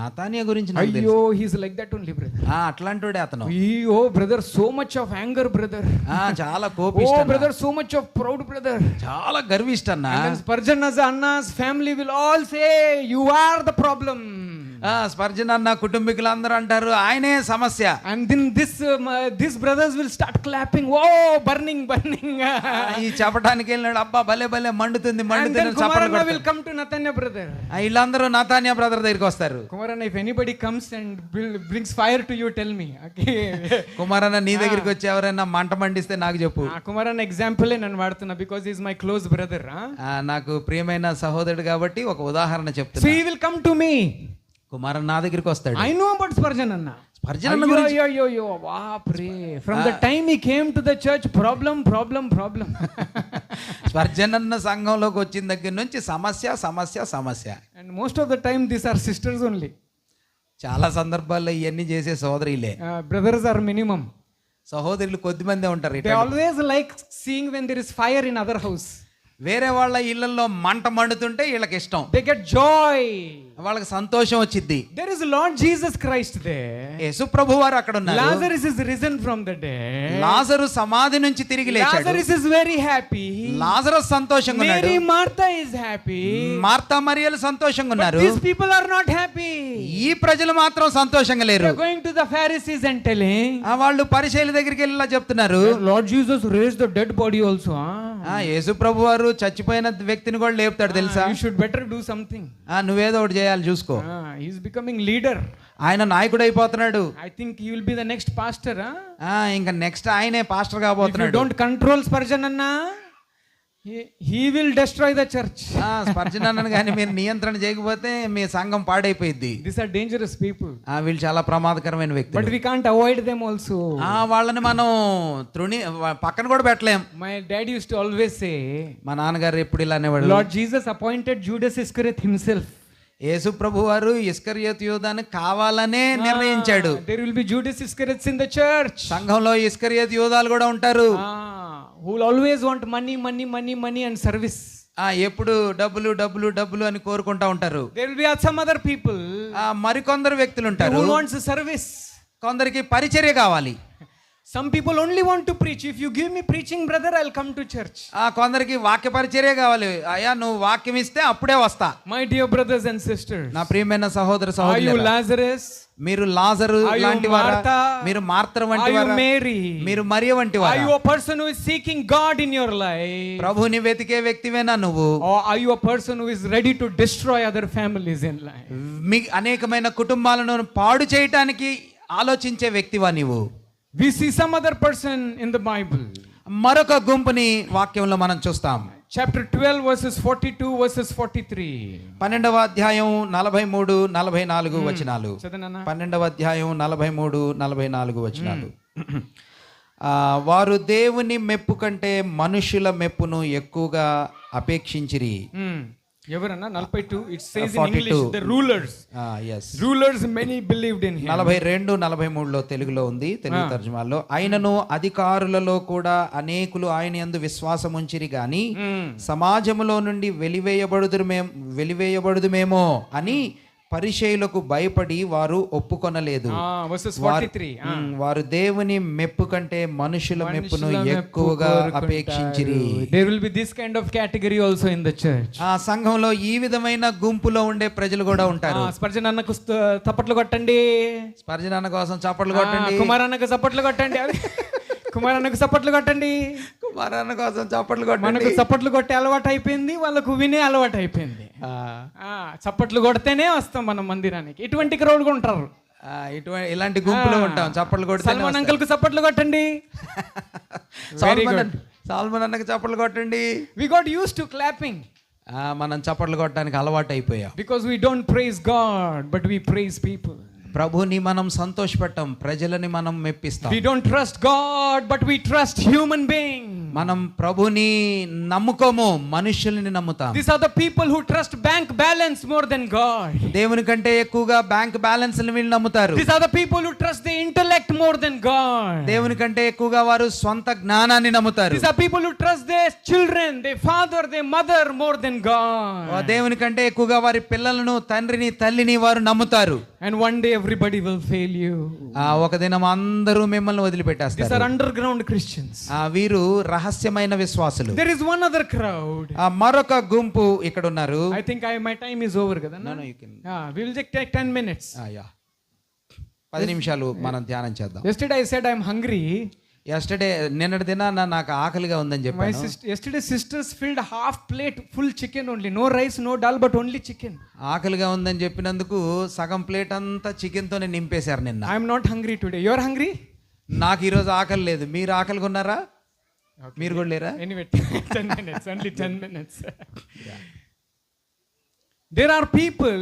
నతాన్యా గురించి నాకు తెలుసు. అయ్యో, he's like that only, brother. అట్లాంటోడే అతను. అయ్యో brother, so much of anger, brother. చాలా కోపిష్ట. Oh brother, so much of proud, brother. చాలా గర్విష్ట అన్న. And then Spurgeon Anna's family will all say, you are the problem. Spurgeon అన్న కుటుంబీకులందరూ అంటారు ఆయనే సమస్య. And then this brothers will start clapping. Oh, burning. ఈ చెప్పడానికి వెళ్ళినాడు, అబ్బా భలే భలే మండుతుంది And then Kumar Anna will come to Nathaniah brother. వీళ్ళందరూ నతాన్యా బ్రదర్ దగ్గరికి వస్తారు. Kumar Anna, if anybody comes and brings fire to you, tell me. Okay. కుమారన్న నీ దగ్గరికి వచ్చి ఎవరైనా మంట మండిస్తే నాకు చెప్పు. Kumar Anna example నేను వాడుతున్నా because he is my close brother. నాకు ప్రియమైన సహోదరుడు కాబట్టి ఒక ఉదాహరణ So చెప్తున్నా. he will come to me. కుమారన్న నా దగ్గరికి వస్తాడు. I know about Spurgeon Anna. Spurgeon అన్న గురించి From the time he came to the church, problem. Spurgeon అన్న సంఘంలోకి వచ్చిన దగ్గర నుంచి సమస్య. And most of the time these are sisters only. చాలా సందర్భాల్లో ఇవన్నీ చేసే సోదరులే. Brothers are minimum. సహోదరులు కొద్దిమందే ఉంటారు. They always like seeing when there is fire in other house. వేరే వాళ్ళ ఇళ్లలో మంట మండుతుంటే వీళ్ళకి ఇష్టం. They get joy. వాళ్ళకి సంతోషం వచ్చింది. There is Lord Jesus Christ there. యేసు ప్రభు వారు అక్కడ ఉన్నారు. Lazarus is risen from the dead. లాజరు సమాధి నుంచి తిరిగి లేచాడు. Lazarus is very happy. లాజరు సంతోషంగా ఉన్నాడు. Mary Martha is happy. Martha మరియలు సంతోషంగా ఉన్నారు. But these people are not happy. ఈ ప్రజలు మాత్రం సంతోషంగా లేరు. They are going to the Pharisees and telling. వాళ్ళు పరిసయ్యుల దగ్గరికి వెళ్ళి ఇలా చెప్తున్నారు, Lord Jesus raised the dead body also. యేసు ప్రభు వారు చచ్చిపోయిన వ్యక్తిని కూడా లేపుతాడు తెలుసా? You should better do something. నువ్వేదో ఒకటి చేయాలి, చూసుకో. He is becoming leader. ఆయన నాయకుడు అయిపోతున్నాడు. I think he will be the next pastor. ఇంకా నెక్స్ట్ ఆయనే pastor If you కాబోతున్నాడు. don't control Spurgeon Anna, He will destroy the church. Spurgeon అన్నను కానీ మీరు నియంత్రణ చేయకపోతే మీ సంఘం పాడైపోయింది. These are dangerous people. వీళ్ళు చాలా ప్రమాదకరమైన But వ్యక్తులు. we can't avoid them also. వాళ్ళని మనం పక్కన కూడా పెట్టలేం. My dad used to always say, మా నాన్నగారు ఎప్పుడు ఇలా అనేవాడు, Lord Jesus appointed Judas Iscariot himself. యేసు ప్రభు వారు ఇస్కరియోతు యూదాను కావాలనే నిర్ణయించాడు. There will be Judas Iscariots in the church. సంఘంలో ఇస్కరియోతు యూదాలు కూడా ఉంటారు. Who will always want money and service. ఎప్పుడు డబ్బులు డబ్బులు డబ్బులు అని కోరుకుంటా ఉంటారు. There will be some other people. మరికొందరు వ్యక్తులు ఉంటారు, who wants a service. కొందరికి పరిచర్య కావాలి. Some people only want to preach. If you give me preaching, brother, I'll come to church. కొందరికి వాక్య పరిచర్య కావాలి. అయ్యా నువ్వు వాక్యం ఇస్తే అప్పుడే వస్తా. My dear brothers and sisters, నా ప్రియమైన సహోదర are సహోదరులారా, you Lazarus? మీరు లాజరు Are you లాంటి వారా, Martha? మీరు మార్త వంటి Are you వారా, Mary? మీరు మరియ వంటి Are వారా, you a person who is seeking God in your life? ప్రభుని వెతికే వ్యక్తివేనా నువ్వు? Or are you a person who is ready to destroy other families in life? మీ అనేకమైన కుటుంబాలను పాడు చేయటానికి ఆలోచించే వ్యక్తివా నీవు? We see some other person in the Bible. మరొక గుంపుని వాక్యంలో మనం చూస్తాం. Chapter 12 verses 42 verses 43. 12వ అధ్యాయం 43 44 వచనాలు. చదవనా? 12వ అధ్యాయం 43 44 వచనాలు. వారు దేవుని మెప్పు కంటే మనుషుల మెప్పును ఎక్కువగా అపేక్షించిరి. ఎవరన్నా 42 it says in English the rulers. Yes. Rulers many believed in him. 42 43లో తెలుగులో ఉంది, తెలుగు తర్జుమాలో. ఆయనను అధికారులలో కూడా అనేకులు ఆయన యందు విశ్వాసం ఉంచిరి గాని సమాజములో నుండి వెలివేయబడుదుమేమో అని పరిచయులకు భయపడి వారు ఒప్పుకొనలేదు. వారు దేవుని మెప్పు కంటే మనుషుల మెప్పును ఎక్కువగా అపేక్షించిరి. There will be this kind of category also in the church. సంఘంలో ఈ విధమైన గుంపులో ఉండే ప్రజలు కూడా ఉంటారు. స్పర్జన్ అన్నకు చప్పట్లు కొట్టండి, స్పర్జన్ అన్న కోసం చప్పట్లు కొట్టండి, కుమార్ అన్నకు చప్పట్లు కొట్టండి, కుమార్ అన్నకు చప్పట్లు కొట్టండి, కుమార్ అన్న కోసం చప్పట్లు కొట్టండి. మనకు చప్పట్లు కొట్టే అలవాటు అయిపోయింది, వాళ్ళకు వినే అలవాటు అయిపోయింది. చప్పట్లు కొడితేనే వస్తాం మనం మందిరానికి. ఇటువంటి క్రౌడ్ కూడా ఉంటారు, ఇలాంటి గుంపులో ఉంటాం. చప్పట్లు కొడితే సల్మాన్ అంకుల్ కు చప్పట్లు కొట్టండి, సాల్మన్ అన్నకు చప్పట్లు కొట్టండి. We got used to clapping. మనం చప్పట్లు కొట్టడానికి అలవాటు అయిపోయాం. Because we don't praise God but we praise people. ప్రభుని మనం సంతోషపెట్టాం, ప్రజలని మనం మెప్పిస్తాం. We don't trust God but we trust human being. మనం ప్రభుని నమ్ముకోము, మనుషుల్ని నమ్ముతాం. These are the people who trust bank balance more than God. దేవుని కంటే ఎక్కువగా బ్యాంక్ బ్యాలెన్స్ ని వీళ్ళు నమ్ముతారు. These are the people who trust the intellect more than God. దేవుని కంటే ఎక్కువగా వారు సొంత జ్ఞానాన్ని నమ్ముతారు. These are people who trust their children, their father, their mother more than God. దేవుని కంటే ఎక్కువగా వారి పిల్లలను, తండ్రిని, తల్లిని వారు నమ్ముతారు. And one day everybody will fail you. ఒక దినం అందరూ మిమ్మల్ని వదిలిపెట్టేస్తారు. These are underground Christians. వీరు రహస్యమైన విశ్వాసులు. There is one other crowd. మరొక గుంపు ఇక్కడ ఉన్నారు. I think my time is over కదా. No, you can. We will just take 10 minutes. 10 నిమిషాలు మనం ధ్యానం చేద్దాం. Yesterday I said I am hungry. నిన్నటి దినాన నాకు ఆకలిగా ఉందని చెప్పాను. Yesterday sisters filled half plate full chicken only, no rice, no dal, but only chicken. ఆకలిగా ఉందని చెప్పినందుకు సగం ప్లేట్ అంతా చికెన్ తోనే నింపేశారు నిన్న. I am not hungry today. You are hungry? నాకు ఈ రోజు ఆకలి లేదు. మీరు ఆకలిగా ఉన్నారా? మీరు కూడా లేరా? Anyway, 10 minutes, only 10 minutes. There are people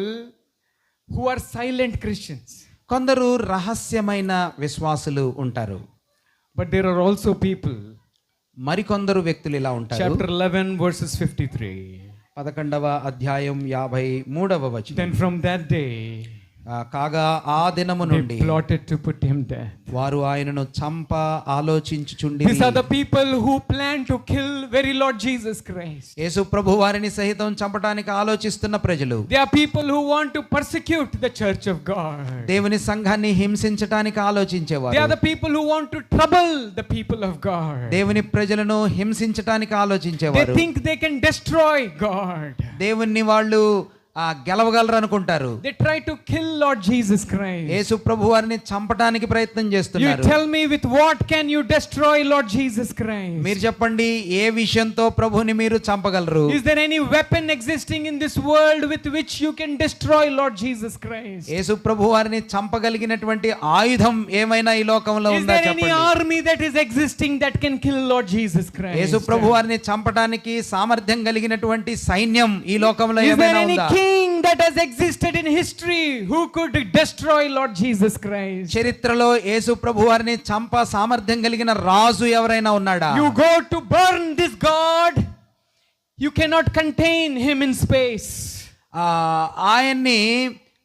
who are silent Christians. కొందరు రహస్యమైన విశ్వాసులు ఉంటారు. But there are also people. మరికొందరు వ్యక్తులు ఇలా ఉంటారు. Chapter 11 verses 53. 11వ అధ్యాయం 53వ వచనం. Then from that day కాగా ఆ దినము నుండి plotted to put him dead. వారు ఆయనను చంప ఆలోచించుచుండిరి. These are the people who plan to kill very Lord Jesus Christ. యేసు ప్రభు వారిని సహితం చంపడానికి ఆలోచిస్తున్న ప్రజలు. They are people who want to persecute the church of God. దేవుని సంఘాన్ని హింసించడానికి ఆలోచించేవారు. They are the people who want to trouble the people of God. దేవుని ప్రజలను హింసించడానికి ఆలోచించేవారు. They think they can destroy God. దేవుణ్ణి వాళ్ళు గెలవగలరు అనుకుంటారు. They try to kill Lord Jesus Christ. యేసు ప్రభు వారిని చంపడానికి ప్రయత్నం You చేస్తున్నారు. tell me, with what can you destroy Lord Jesus Christ? మీరు చెప్పండి, ఏ విషయంతో ప్రభుని మీరు చంపగలరు? Is there any weapon existing in this world with which you can destroy Lord Jesus Christ? యేసు ప్రభు వారిని చంపగలిగినటువంటి ఆయుధం ఏమైనా ఈ లోకంలో Is ఉందా there any చెప్పండి. army that is existing that can kill Lord Jesus Christ? యేసు ప్రభు వారిని చంపడానికి సామర్థ్యం కలిగినటువంటి సైన్యం ఈ లోకంలో Is there ఏమైనా any ఉందా? king that has existed in history who could destroy Lord Jesus Christ? చరిత్రలో యేసు ప్రభు వారిని చంప సామర్థ్యం కలిగిన రాజు ఎవరైనా ఉన్నాడా? You go to burn this God, you cannot contain him in space. ఆయన్ని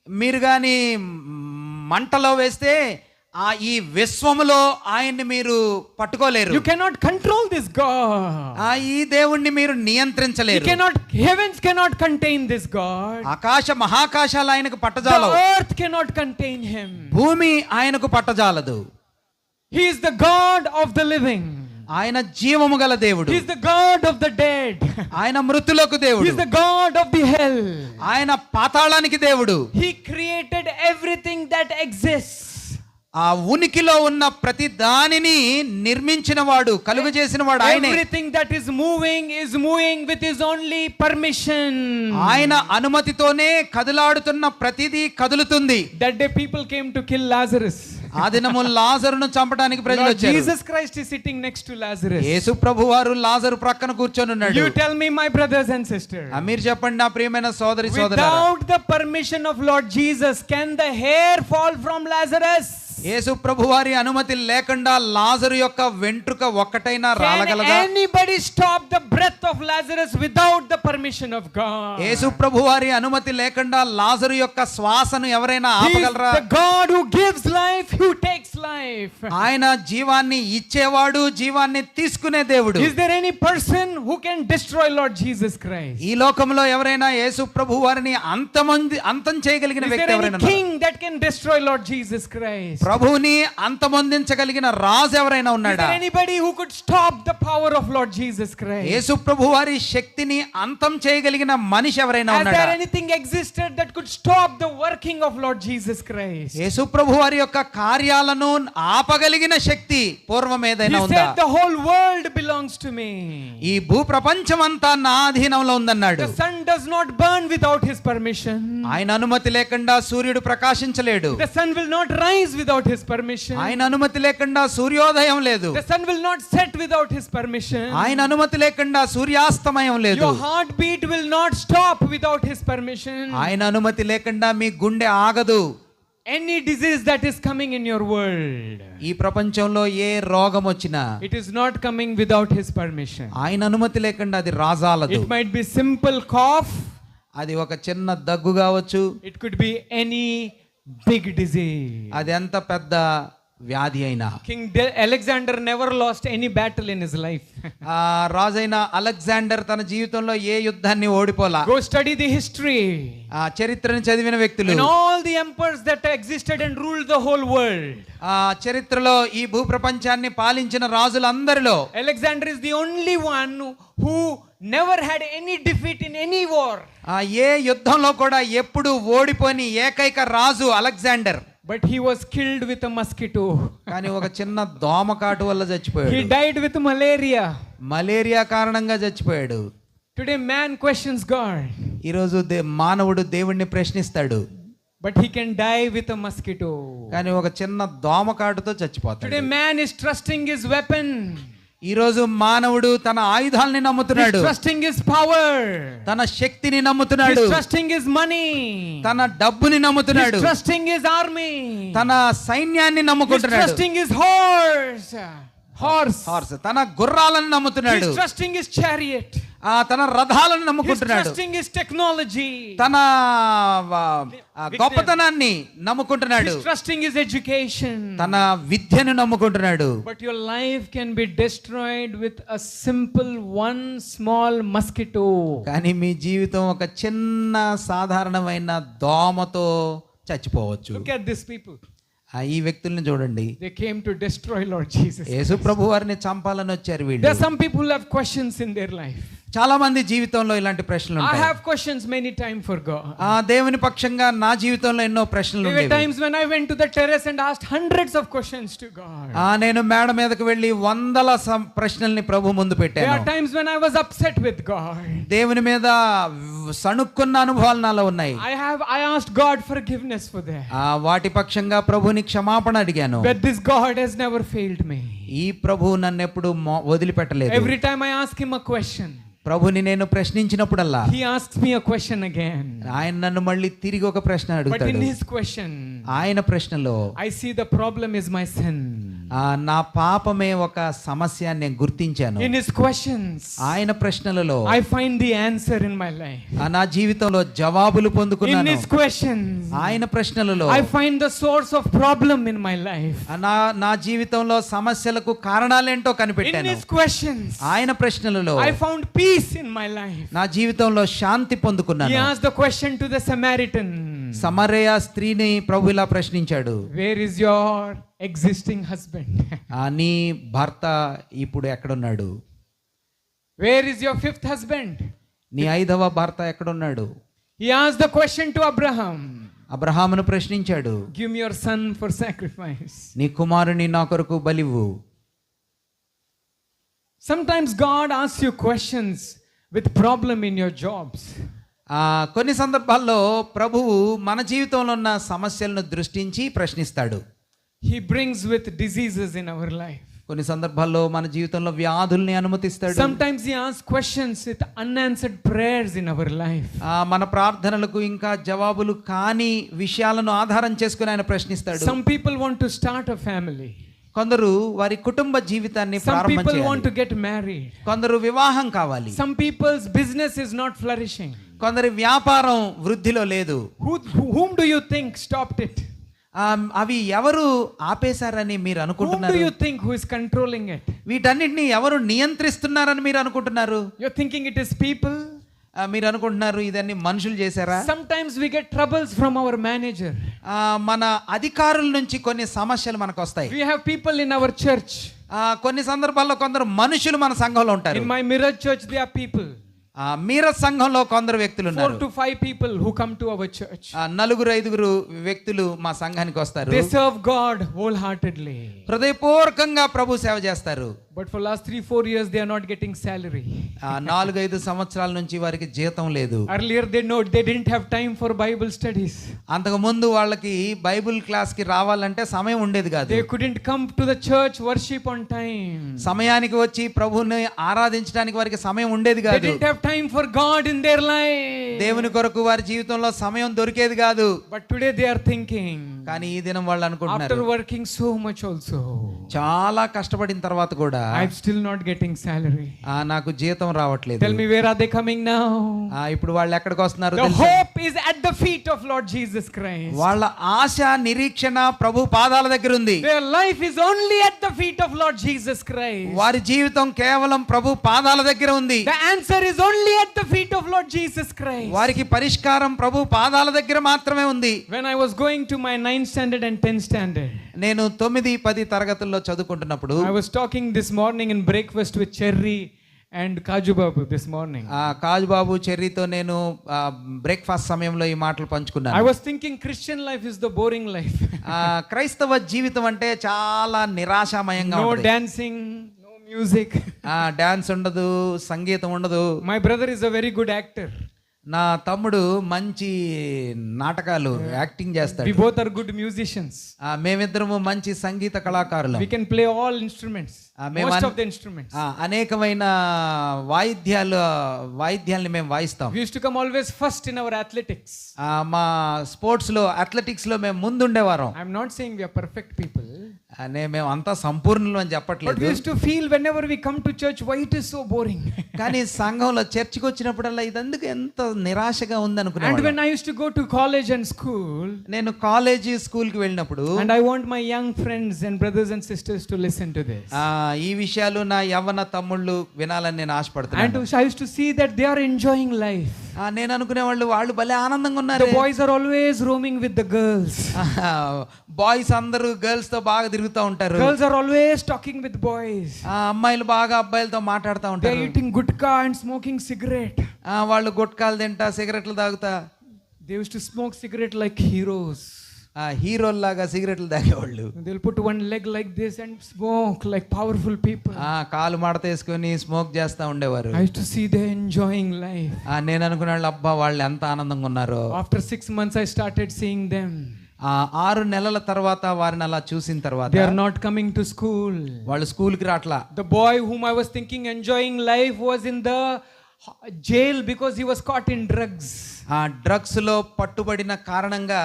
మీరు గాని మంటలో వేస్తే ఈ విశ్వములో ఆయన్ని మీరు పట్టుకోలేరు. You cannot control this God. ఈ దేవుణ్ణి మీరు నియంత్రించలేరు. Heavens cannot contain this God. ఆకాశ మహాకాశాలు ఆయనకు The పట్టజాలవు. earth cannot contain him. భూమి ఆయనకు పట్టజాలదు. He is the God of the living. ఆయన జీవము గల దేవుడు. He is the God of the dead. ఆయన మృతులకు He దేవుడు. is the God of the hell. ఆయన పాతాళానికి దేవుడు. He created everything that exists. ఆ ఉనికిలో ఉన్న ప్రతి దానిని నిర్మించిన వాడు, కలుగు చేసిన వాడు ఆయనే. Everything that is moving with his only permission. ఆయన అనుమతితోనే కదులాడుతున్న ప్రతిదీ కదులుతుంది. That day people came to kill Lazarus. ఆ దినము లాజరును చంపడానికి ప్రజలు Lord వచ్చారు. Jesus Christ is sitting next to Lazarus. యేసు ప్రభువారు లాజరు ప్రక్కన కూర్చొని ఉన్నాడు. You tell me, my brothers and sisters. మీరు చెప్పండి నా ప్రియమైన సోదరి సోదరులారా. Without the permission of Lord Jesus, can the hair fall from Lazarus? యేసు ప్రభువారి అనుమతి లేకుండా లాజరు యొక్క వెంట్రుక ఒక్కటైనా రాలగలదా? Can anybody stop the breath of Lazarus without the permission of God? యేసు ప్రభువారి అనుమతి లేకుండా లాజరు యొక్క శ్వాసను ఎవరైనా He is ఆపగలరా? the God who gives life, who takes life. ఆయన జీవాన్ని ఇచ్చేవాడు, జీవాన్ని తీసుకునే దేవుడు. Is there any person who can destroy Lord Jesus Christ? ఈ లోకంలో ఎవరైనా యేసు ప్రభువారిని అంతం చేయగలిగిన Is వ్యక్తి there any ఎవరైనా ఉన్నారా? king that can destroy Lord Jesus Christ? ప్రభువుని అంతమొందించగలిగిన రాజు ఎవరైనా Is ఉన్నాడా? there anybody who could stop the power of Lord Jesus Christ? యేసు ప్రభువారి శక్తిని అంతం చేయగలిగిన మనిషి ఎవరైనా Has ఉన్నాడా? there anything existed that could stop the working of Lord Jesus Christ? యేసు ప్రభువారి యొక్క కార్యాలను ఆపగలిగిన శక్తి పూర్వం He ఏదైనా ఉందా? said the whole world belongs to me. ఈ భూప్రపంచమంతా నా అధీనంలో ఉందన్నాడు. The sun does not burn without his permission. ఆయన అనుమతి లేకుండా సూర్యుడు ప్రకాశించలేడు. The sun will not rise without his permission. ఆయన అనుమతి లేకుండా సూర్యోదయం లేదు. The sun will not set without his permission. ఆయన అనుమతి లేకుండా సూర్యాస్తమయం లేదు. Your heartbeat will not stop without his permission. ఆయన అనుమతి లేకుండా మీ గుండె ఆగదు. Any disease that is coming in your world, ఈ ప్రపంచంలో ఏ రోగం వచ్చినా it is not coming without his permission. ఆయన అనుమతి లేకుండా అది రాజాలదు. It might be simple cough. అది ఒక చిన్న దగ్గు కావచ్చు. It could be any big disease. అది ఎంత పెద్ద వ్యాధి అయినా. King Alexander never lost any battle in his life. ఆ రాజైన అలెగ్జాండర్ తన జీవితంలో ఏ యుద్ధాన్ని ఓడిపోలా. Go study the history. ఆ చరిత్రను చదివిన వ్యక్తులు, And all the emperors that existed and ruled the whole world, ఆ చరిత్రలో ఈ భూప్రపంచాన్ని పాలించిన రాజులందరిలో Alexander is the only one who never had any defeat in any war. ఏ యుద్ధంలో కూడా ఎప్పుడు ఓడిపోని ఏకైక రాజు Alexander. But he was killed with a mosquito. కానీ ఒక చిన్న దోమకాటు వల్ల He చచ్చిపోయాడు. died with malaria. మలేరియా కారణంగా చచ్చిపోయాడు. Today man questions God, ఈరోజు మానవుడు దేవుణ్ణి ప్రశ్నిస్తాడు. but he can die with a mosquito. కానీ ఒక చిన్న దోమకాటుతో చచ్చిపోతాడు. Today man is trusting his weapon. ఈ రోజు మానవుడు తన ఆయుధాలని నమ్ముతున్నాడు. He's trusting his power. తన శక్తిని నమ్ముతున్నాడు. He's trusting his money. తన డబ్బుని నమ్ముతున్నాడు. He's trusting his army. తన సైన్యాన్ని He's నమ్ముకుంటున్నాడు. trusting his horse. తన గుర్రాలను నమ్ముతున్నాడు. He's trusting his chariot. తన రథాలను He's నమ్ముకుంటున్నాడు. trusting his technology. తన గొప్పతనాన్ని నమ్ముకుంటున్నాడు. He's trusting his education. తన విద్యను నమ్ముకుంటున్నాడు. But your life can be destroyed with a simple one small mosquito. కానీ మీ జీవితం ఒక చిన్న సాధారణమైన దోమతో చచ్చిపోవచ్చు. Look at these people. ఈ వ్యక్తుల్ని చూడండి. They came to destroy Lord Jesus. యేసు ప్రభు వారిని చంపాలని వచ్చారు వీళ్ళు. There are some people who have questions in their life. చాలా మంది జీవితంలో ఇలాంటి ప్రశ్నలు I ఉంటాయి. have questions many times for God. దేవుని పక్షంగా నా జీవితంలో ఎన్నో ప్రశ్నలు There were ఉండేవి. times when I went to the terrace and asked hundreds of questions to God. నేను మేడ మీదకు వెళ్ళి వందల ప్రశ్నల్ని ప్రభు ముందు There పెట్టాను. are times when I was upset with God. దేవుని మీద సణుక్కున్న అనుభవాలు నాలో ఉన్నాయి. I asked God forgiveness for that. వాటి పక్షంగా ప్రభుని క్షమాపణ అడిగాను. But this God has never failed me. ఈ ప్రభు నన్ను ఎప్పుడు వదిలిపెట్టలేదు. Every time I ask him a question, ప్రభుని నేను ప్రశ్నించినప్పుడల్లా he asks me a question again. ఆయన నన్ను మళ్ళీ తిరిగి ఒక ప్రశ్న But in అడుగుతాడు. his question, ఆయన ప్రశ్నలో I see the problem is my sin. నా పాపమే ఒక సమస్య అని నేను గుర్తించాను. In his questions, ఆయన ప్రశ్నలలో I find the answer in my life. నా జీవితంలో జవాబులు In పొందుకున్నాను. his questions, ఆయన ప్రశ్నలలో I find the source of problem in my life. నా జీవితంలో సమస్యలకు కారణాలేంటో In కనిపెట్టాను. his questions, ఆయన ప్రశ్నలలో I found peace in my life. నా జీవితంలో శాంతి He పొందుకున్నాను. asked the question to the Samaritan, సమరయ స్త్రీని ప్రభు ఇలా ప్రశ్నించాడు, where is your existing husband? నీ భర్త ఇప్పుడు ఎక్కడున్నాడు? Where is your fifth husband? నీ 5వ భర్త ఎక్కడున్నాడు? He asked the question to Abraham, అబ్రహామును ప్రశ్నించాడు, give me your son for sacrifice. నీ కుమారుని నా కొరకు బలివ్వు. Sometimes God asks you questions with problem in your jobs. కొన్ని సందర్భాల్లో ప్రభువు మన జీవితంలో ఉన్న సమస్యలను దృష్టించి ప్రశ్నిస్తాడు. He brings with diseases in our life. కొన్ని సందర్భాల్లో మన జీవితంలో వ్యాధుల్ని అనుమతిస్తాడు. Sometimes he asks questions with unanswered prayers in our life. మన ప్రార్థనలకు ఇంకా జవాబులు కాని విషయాలను ఆధారం చేసుకుని ఆయన ప్రశ్నిస్తాడు. Some people want to start a family. కొందరు వారి కుటుంబ జీవితాన్ని Some ప్రారంభం people చేయాలి. want to get married. కొందరు వివాహం కావాలి. Some people's business is not flourishing. కొందరి వ్యాపారం వృద్ధిలో లేదు. Whom do you think stopped it? అవి ఎవరు ఆపేశారని మీరు Whom do అనుకుంటున్నారు? you think who is controlling it? వీటన్నిటిని ఎవరు నియంత్రిస్తున్నారని మీరు అనుకుంటున్నారు? You're thinking it is people? మీరు అనుకుంటున్నారు ఇదన్నీ మనుషులు చేశారా? Sometimes we get troubles from our manager. మన అధికారుల నుంచి కొన్ని సమస్యలు మనకు వస్తాయి. We have people in our church. కొన్ని సందర్భాల్లో కొందరు మనుషులు మన సంఘంలో ఉంటారు. In my mirror church there are people. మీర సంఘంలో కొందరు వ్యక్తులు 4 ఉన్నారు. to 5 people who come to our church. 4-5 వ్యక్తులు మా సంఘానికి వస్తారు. They serve God wholeheartedly. హృదయపూర్వకంగా ప్రభు సేవ చేస్తారు. But for last 3-4 years they are not getting salary. 4-5 సంవత్సరాల నుంచి వారికి జీతం లేదు. Earlier they didn't have time for Bible studies. అంతకు ముందు వాళ్ళకి బైబిల్ క్లాస్ కి రావాలంటే సమయం ఉండేది కాదు. They couldn't come to the church worship on time. సమయానికి వచ్చి ప్రభువుని ఆరాధించడానికి వారికి సమయం ఉండేది They కాదు. didn't have time for God in their life. దేవుని కొరకు వారి జీవితంలో సమయం దొరికేది కాదు. But today they are thinking, కానీ ఈ దినం వాళ్ళు అనుకుంటున్నారు, after working so much also, చాలా కష్టపడిన తర్వాత కూడా I'm still not getting salary. నాకు జీతం రావట్లేదు. Tell me, where are they coming now? ఇప్పుడు వాళ్ళు ఎక్కడికి వస్తున్నారు? The hope is at the feet of Lord Jesus Christ. వాళ్ళ ఆశ నిరీక్షణ ప్రభు పాదాల దగ్గర ఉంది. Their life is only at the feet of Lord Jesus Christ. వారి జీవితం కేవలం ప్రభు పాదాల దగ్గర ఉంది. The answer is only at the feet of Lord Jesus Christ. వారికి పరిష్కారం ప్రభు పాదాల దగ్గర మాత్రమే ఉంది. When I was going to my 9th standard and 10th standard, నేను 9-10 తరగతుల్లో చదువుకుంటున్నప్పుడు I was talking this morning in breakfast with Cherry and Kaju Babu this morning. కాజు బాబు చెర్రీతో నేను breakfast సమయంలో ఈ మాటలు పంచుకున్నాను. I was thinking Christian life is the boring life. క్రైస్తవ జీవితం అంటే చాలా నిరాశామయంగా No ఉంటుంది. dancing, no music. డాన్స్ ఉండదు, సంగీతం ఉండదు. My brother is a very good actor. నా తమ్ముడు మంచి నాటకాలు యాక్టింగ్ చేస్తాడు. We both are good musicians. మేమిద్దరము మంచి సంగీత కళాకారులు. We can play all instruments. Most of the instruments. అనేకమైన వాయిద్యాల్ని మేము వాయిస్తాం. We used to come always first in our athletics. మా స్పోర్ట్స్ లో అథ్లెటిక్స్ లో మేము ముందుండేవారం. I'm not saying we are perfect people. మేము అంతా సంపూర్ణులు అని But చెప్పట్లేదు. we used to feel whenever we come to church, why it is so boring. కానీ సంఘంలో చర్చికి వచ్చినప్పుడల్లా ఇదందుకు ఎంత నిరాశగా ఉంది And అనుకున్నాను. when I used to go to college and school, నేను కాలేజీ స్కూల్ కి వెళ్ళినప్పుడు and I want my young friends and brothers and sisters to listen to this. ఈ విషయాలు నా యవ్వన తమ్ముళ్ళు వినాలని నేను ఆశపడుతున్నాను. And I used to see that they are enjoying life. నేను అనుకునే వాళ్ళు భలే ఆనందంగా The ఉన్నారు. boys are always roaming with the girls. Boys అందరూ గర్ల్స్ తో బాగా తిరుగుతూ ఉంటారు. Girls are always talking with boys. అమ్మాయిలు బాగా అబ్బాయిలతో మాట్లాడుతూ They are ఉంటారు. eating gutka and smoking cigarette. వాళ్ళు గుట్కాలు తింటా, సిగరెట్లు తాగుతా, They used to smoke cigarette like heroes. హీరోల్లాగా సిగరెట్లు తాగేవాళ్ళు. They'll put one leg like this and smoke like powerful people. కాలు మడత వేసుకొని స్మోక్ చేస్తా ఉండేవారు. I used to see they enjoying life. నేను అనుకునే వాళ్ళు అబ్బా వాళ్ళు ఎంత ఆనందంగా ఉన్నారో. After 6 months I started seeing them. 6 నెలల తర్వాత వారిని అలా చూసిన తర్వాత They are not coming to school. వాళ్ళు స్కూల్కి రాట్లా. The boy whom I was thinking enjoying life was in the jail because he was caught in drugs. Drugs లో పట్టుబడిన కారణంగా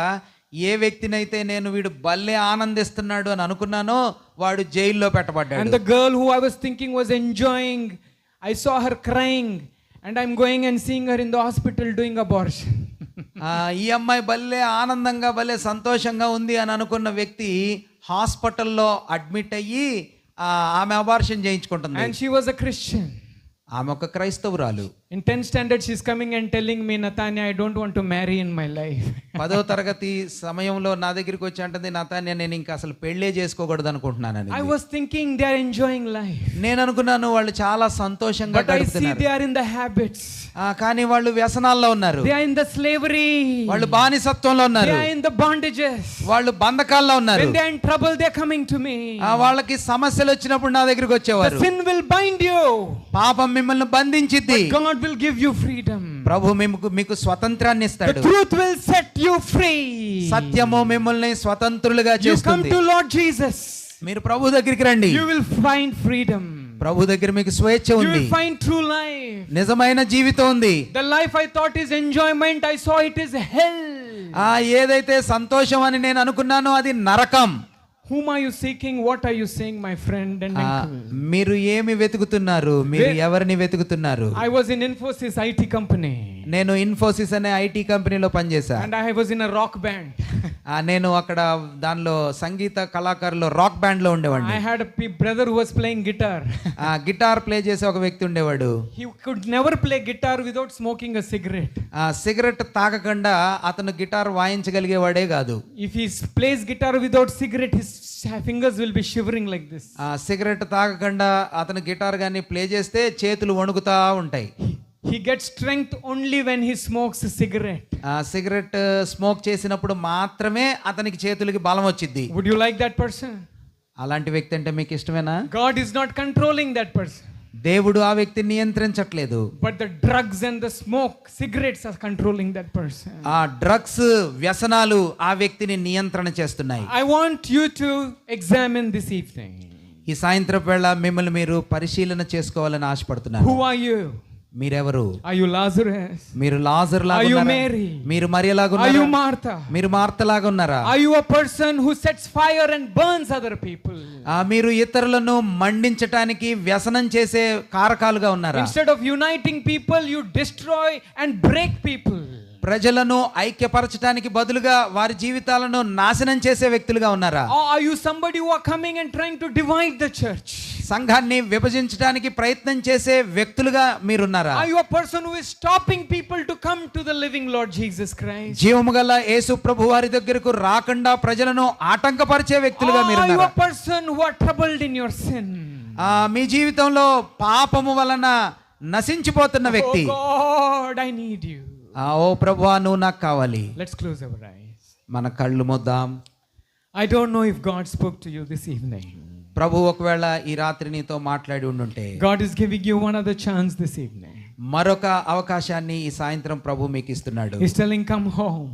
ఏ వ్యక్తినైతే నేను వీడు భలే ఆనందిస్తున్నాడు అని అనుకున్నానో వాడు జైల్లో పెట్టబడ్డాడు. And the girl who I was thinking was enjoying, I saw her crying and I'm going and seeing her in the hospital doing abortion. ఈ అమ్మాయి భలే ఆనందంగా భలే సంతోషంగా ఉంది అని అనుకున్న వ్యక్తి హాస్పిటల్లో అడ్మిట్ అయ్యి ఆమె abortion చేయించుకుంటుంది. And she was a Christian. ఆమె ఒక క్రైస్తవురాలు. In 10th standard she's coming and telling me, Nathania, I don't want to marry in my life. 10వ తరగతి సమయంలో నా దగ్గరికి వచ్చి అంటుంది, నాతాన్య నేను ఇంకా అసలు పెళ్ళే చేసుకోకూడదు అనుకుంటున్నానని. I was thinking they are enjoying life. నేను అనుకున్నాను వాళ్ళు చాలా సంతోషంగా గడుపుతున్నారు. But I see they are in the habits. కానీ వాళ్ళు వ్యసనాల్లో ఉన్నారు. They are in the slavery. వాళ్ళు బానిసత్వంలో ఉన్నారు. They are in the bondages. వాళ్ళు బంధకాల్లో ఉన్నారు. When they are in trouble they are coming to me. వాళ్ళకి సమస్యలు వచ్చినప్పుడు నా దగ్గరికి వచ్చేవారు. The sin will bind you. పాపం మిమ్మల్ని బంధించిద్ది. God will give you freedom. ప్రభు మీకు స్వతంత్రాన్ని ఇస్తాడు. The truth will set you free. సత్యము మిమ్మల్ని స్వతంత్రులుగా చేస్తుంది. You come to Lord Jesus. మీరు ప్రభు దగ్గరికి రండి. You will find freedom. ప్రభు దగ్గర మీకు స్వేచ్ఛ You ఉంది. will find true life. నిజమైన జీవితం ఉంది. The life I thought is enjoyment, I saw it is hell. ఏదైతే సంతోషం అని నేను అనుకున్నానో అది నరకం. Whom are you seeking? What are you saying, my friend and uncle? మీరు ఏమి వెతుకుతున్నారు? మీరు ఎవరిని వెతుకుతున్నారు? I was in Infosys IT company. నేను ఇన్ఫోసిస్ అనే ఐటీ కంపెనీలో పనిచేశా. And I was in a rock band. నేను అక్కడ దానిలో సంగీత కళాకారులు రాక్ బ్యాండ్ లో ఉండేవాడిని. I had a brother who was playing guitar. Guitar play చేసే ఒక వ్యక్తి ఉండేవాడు. He could never play guitar without smoking a cigarette. Cigarette తాగకుండా అతను గిటార్ వాయించగలిగేవాడే కాదు. If he plays guitar without cigarette, his fingers will be shivering like this. Cigarette తాగకుండా అతను guitar గాని ప్లే చేస్తే చేతులు వణుకుతా ఉంటాయి. He gets strength only when he smokes a cigarette. Cigarette smoke చేసినప్పుడు మాత్రమే అతనికి చేతులకి బలం వచ్చింది. Would you like that person? అలాంటి వ్యక్తి అంటే మీకు ఇష్టమేనా? God is not controlling that person. దేవుడు ఆ వ్యక్తిని నియంత్రించట్లేదు. But the drugs and the smoke, cigarettes are controlling that person. Drugs వ్యసనాలు ఆ వ్యక్తిని నియంత్రణ చేస్తున్నాయి. I want you to examine this evening. ఈ సాయంత్రం వేళ మిమ్మల్ని మీరు పరిశీలన చేసుకోవాలని ఆశపడుతున్నాను. Who are you? మీరెవరు? Are you Lazarus? మీరు లాజర్ లాగా Are you ఉన్నారా? Mary? మీరు మరియ లాగా Are ఉన్నారా? you Martha? మీరు మార్త లాగా ఉన్నారా? Are you a person who sets fire and burns other people? మీరు ఇతరులను మండించటానికి వ్యసనం చేసే కారకాలుగా ఉన్నారా? Instead of uniting people, you destroy and break people. ప్రజలను ఐక్యపరచడానికి బదులుగా వారి జీవితాలను నాశనం చేసే వ్యక్తులుగా ఉన్నారా? Or are you somebody who are coming and trying to divide the church? సంఘాన్ని విభజించడానికి ప్రయత్నం చేసే వ్యక్తులుగా మీరున్నారా? Are you a person who is stopping people to come to the living Lord Jesus Christ? జీవముగల యేసు ప్రభు వారి దగ్గరకు రాకుండా ప్రజలను ఆటంకపరిచే వ్యక్తులుగా Are you మీరున్నారా? a person who are troubled in your sin? మీ జీవితంలో పాపము వలన నశించిపోతున్న వ్యక్తి. Oh God, I need you. ఓ ప్రభువా నువ్వు నాకు కావాలి. Let's close our eyes. మన కళ్ళు మూద్దాం. I don't know if God spoke to you this evening. ప్రభు ఒకవేళ ఈ రాత్రి నీతో మాట్లాడి ఉండుంటే, God is giving you one other chance this evening. మరొక అవకాశాన్ని ఈ సాయంత్రం ప్రభు మీకు ఇస్తున్నాడు. He's telling, come home.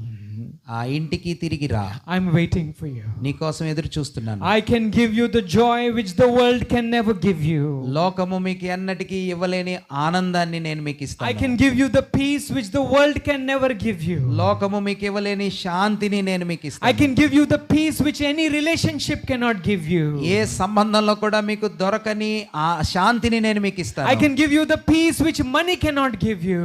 ఆ ఇంటికి తిరిగి రా. I'm waiting for you. నీ కోసం ఎదురు చూస్తున్నాను. I can give you the joy which the world can never give you. లోకము మీకు ఎన్నటికీ ఇవ్వలేని ఆనందాన్ని నేను మీకు ఇస్తాను. I can give you the peace which the world can never give you. లోకము మీకు ఇవ్వలేని శాంతిని నేను మీకు ఇస్తాను. I can give you the peace which any relationship cannot give you. ఏ సంబంధంలో కూడా మీకు దొరకని ఆ శాంతిని నేను మీకు ఇస్తాను. I can give you the peace which money cannot give you.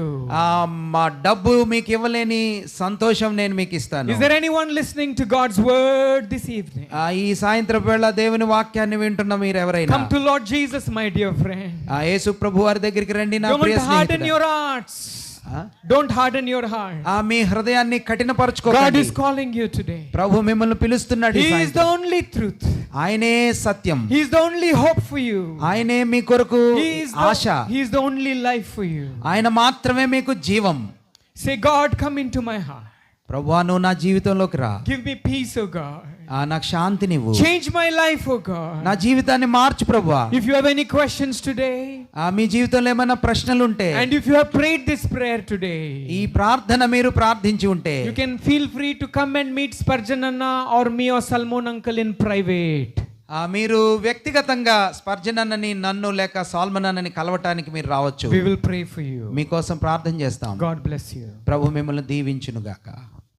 మా డబ్బు మీకు ఇవ్వలేని సంతోషం నేను మీకు ఇస్తాను. Is there anyone listening to God's word this evening? ఈ సాయంత్రం వేళ దేవుని వాక్యాన్ని వింటున్న మీరు ఎవరైనా, Come to Lord Jesus, my dear friend. యేసు ప్రభు వారి దగ్గరికి రండి నా ప్రియ Don't harden స్నేహితుడా. your hearts. Don't harden your heart. మీ హృదయాన్ని God కఠినపరచుకోకండి. is calling you today. ప్రభు మిమ్మల్ని పిలుస్తున్నాడు. ఈ He is సాయంత్రం. the only truth. ఆయనే సత్యం. He is the only hope for you. ఆయనే మీ కొరకు ఆశ. He is the only life for you. ఆయన మాత్రమే మీకు జీవం. Say, God, come into my heart. ప్రభువా నువ్వు నా జీవితంలోకి రా. Give me peace, oh God. నాకు శాంతినివ్వు. Change my life, oh God. నా జీవితాన్ని మార్చు ప్రభువా. If you have any questions today, మీ జీవితంలో ఏమైనా ప్రశ్నలు ఉంటే, and if you have prayed this prayer today, ఈ ప్రార్థన మీరు ప్రార్థించి ఉంటే, you can feel free to come and meet Spurgeon Anna or me or Salmon uncle in private. మీరు వ్యక్తిగతంగా స్పర్జన్ అన్నని, నన్ను లేక సాల్మన్ అన్నని కలవటానికి మీరు రావచ్చు. We will pray for you. మీకోసం ప్రార్థన చేస్తాం. God bless you. ప్రభు మిమ్మల్ని దీవించును గాక.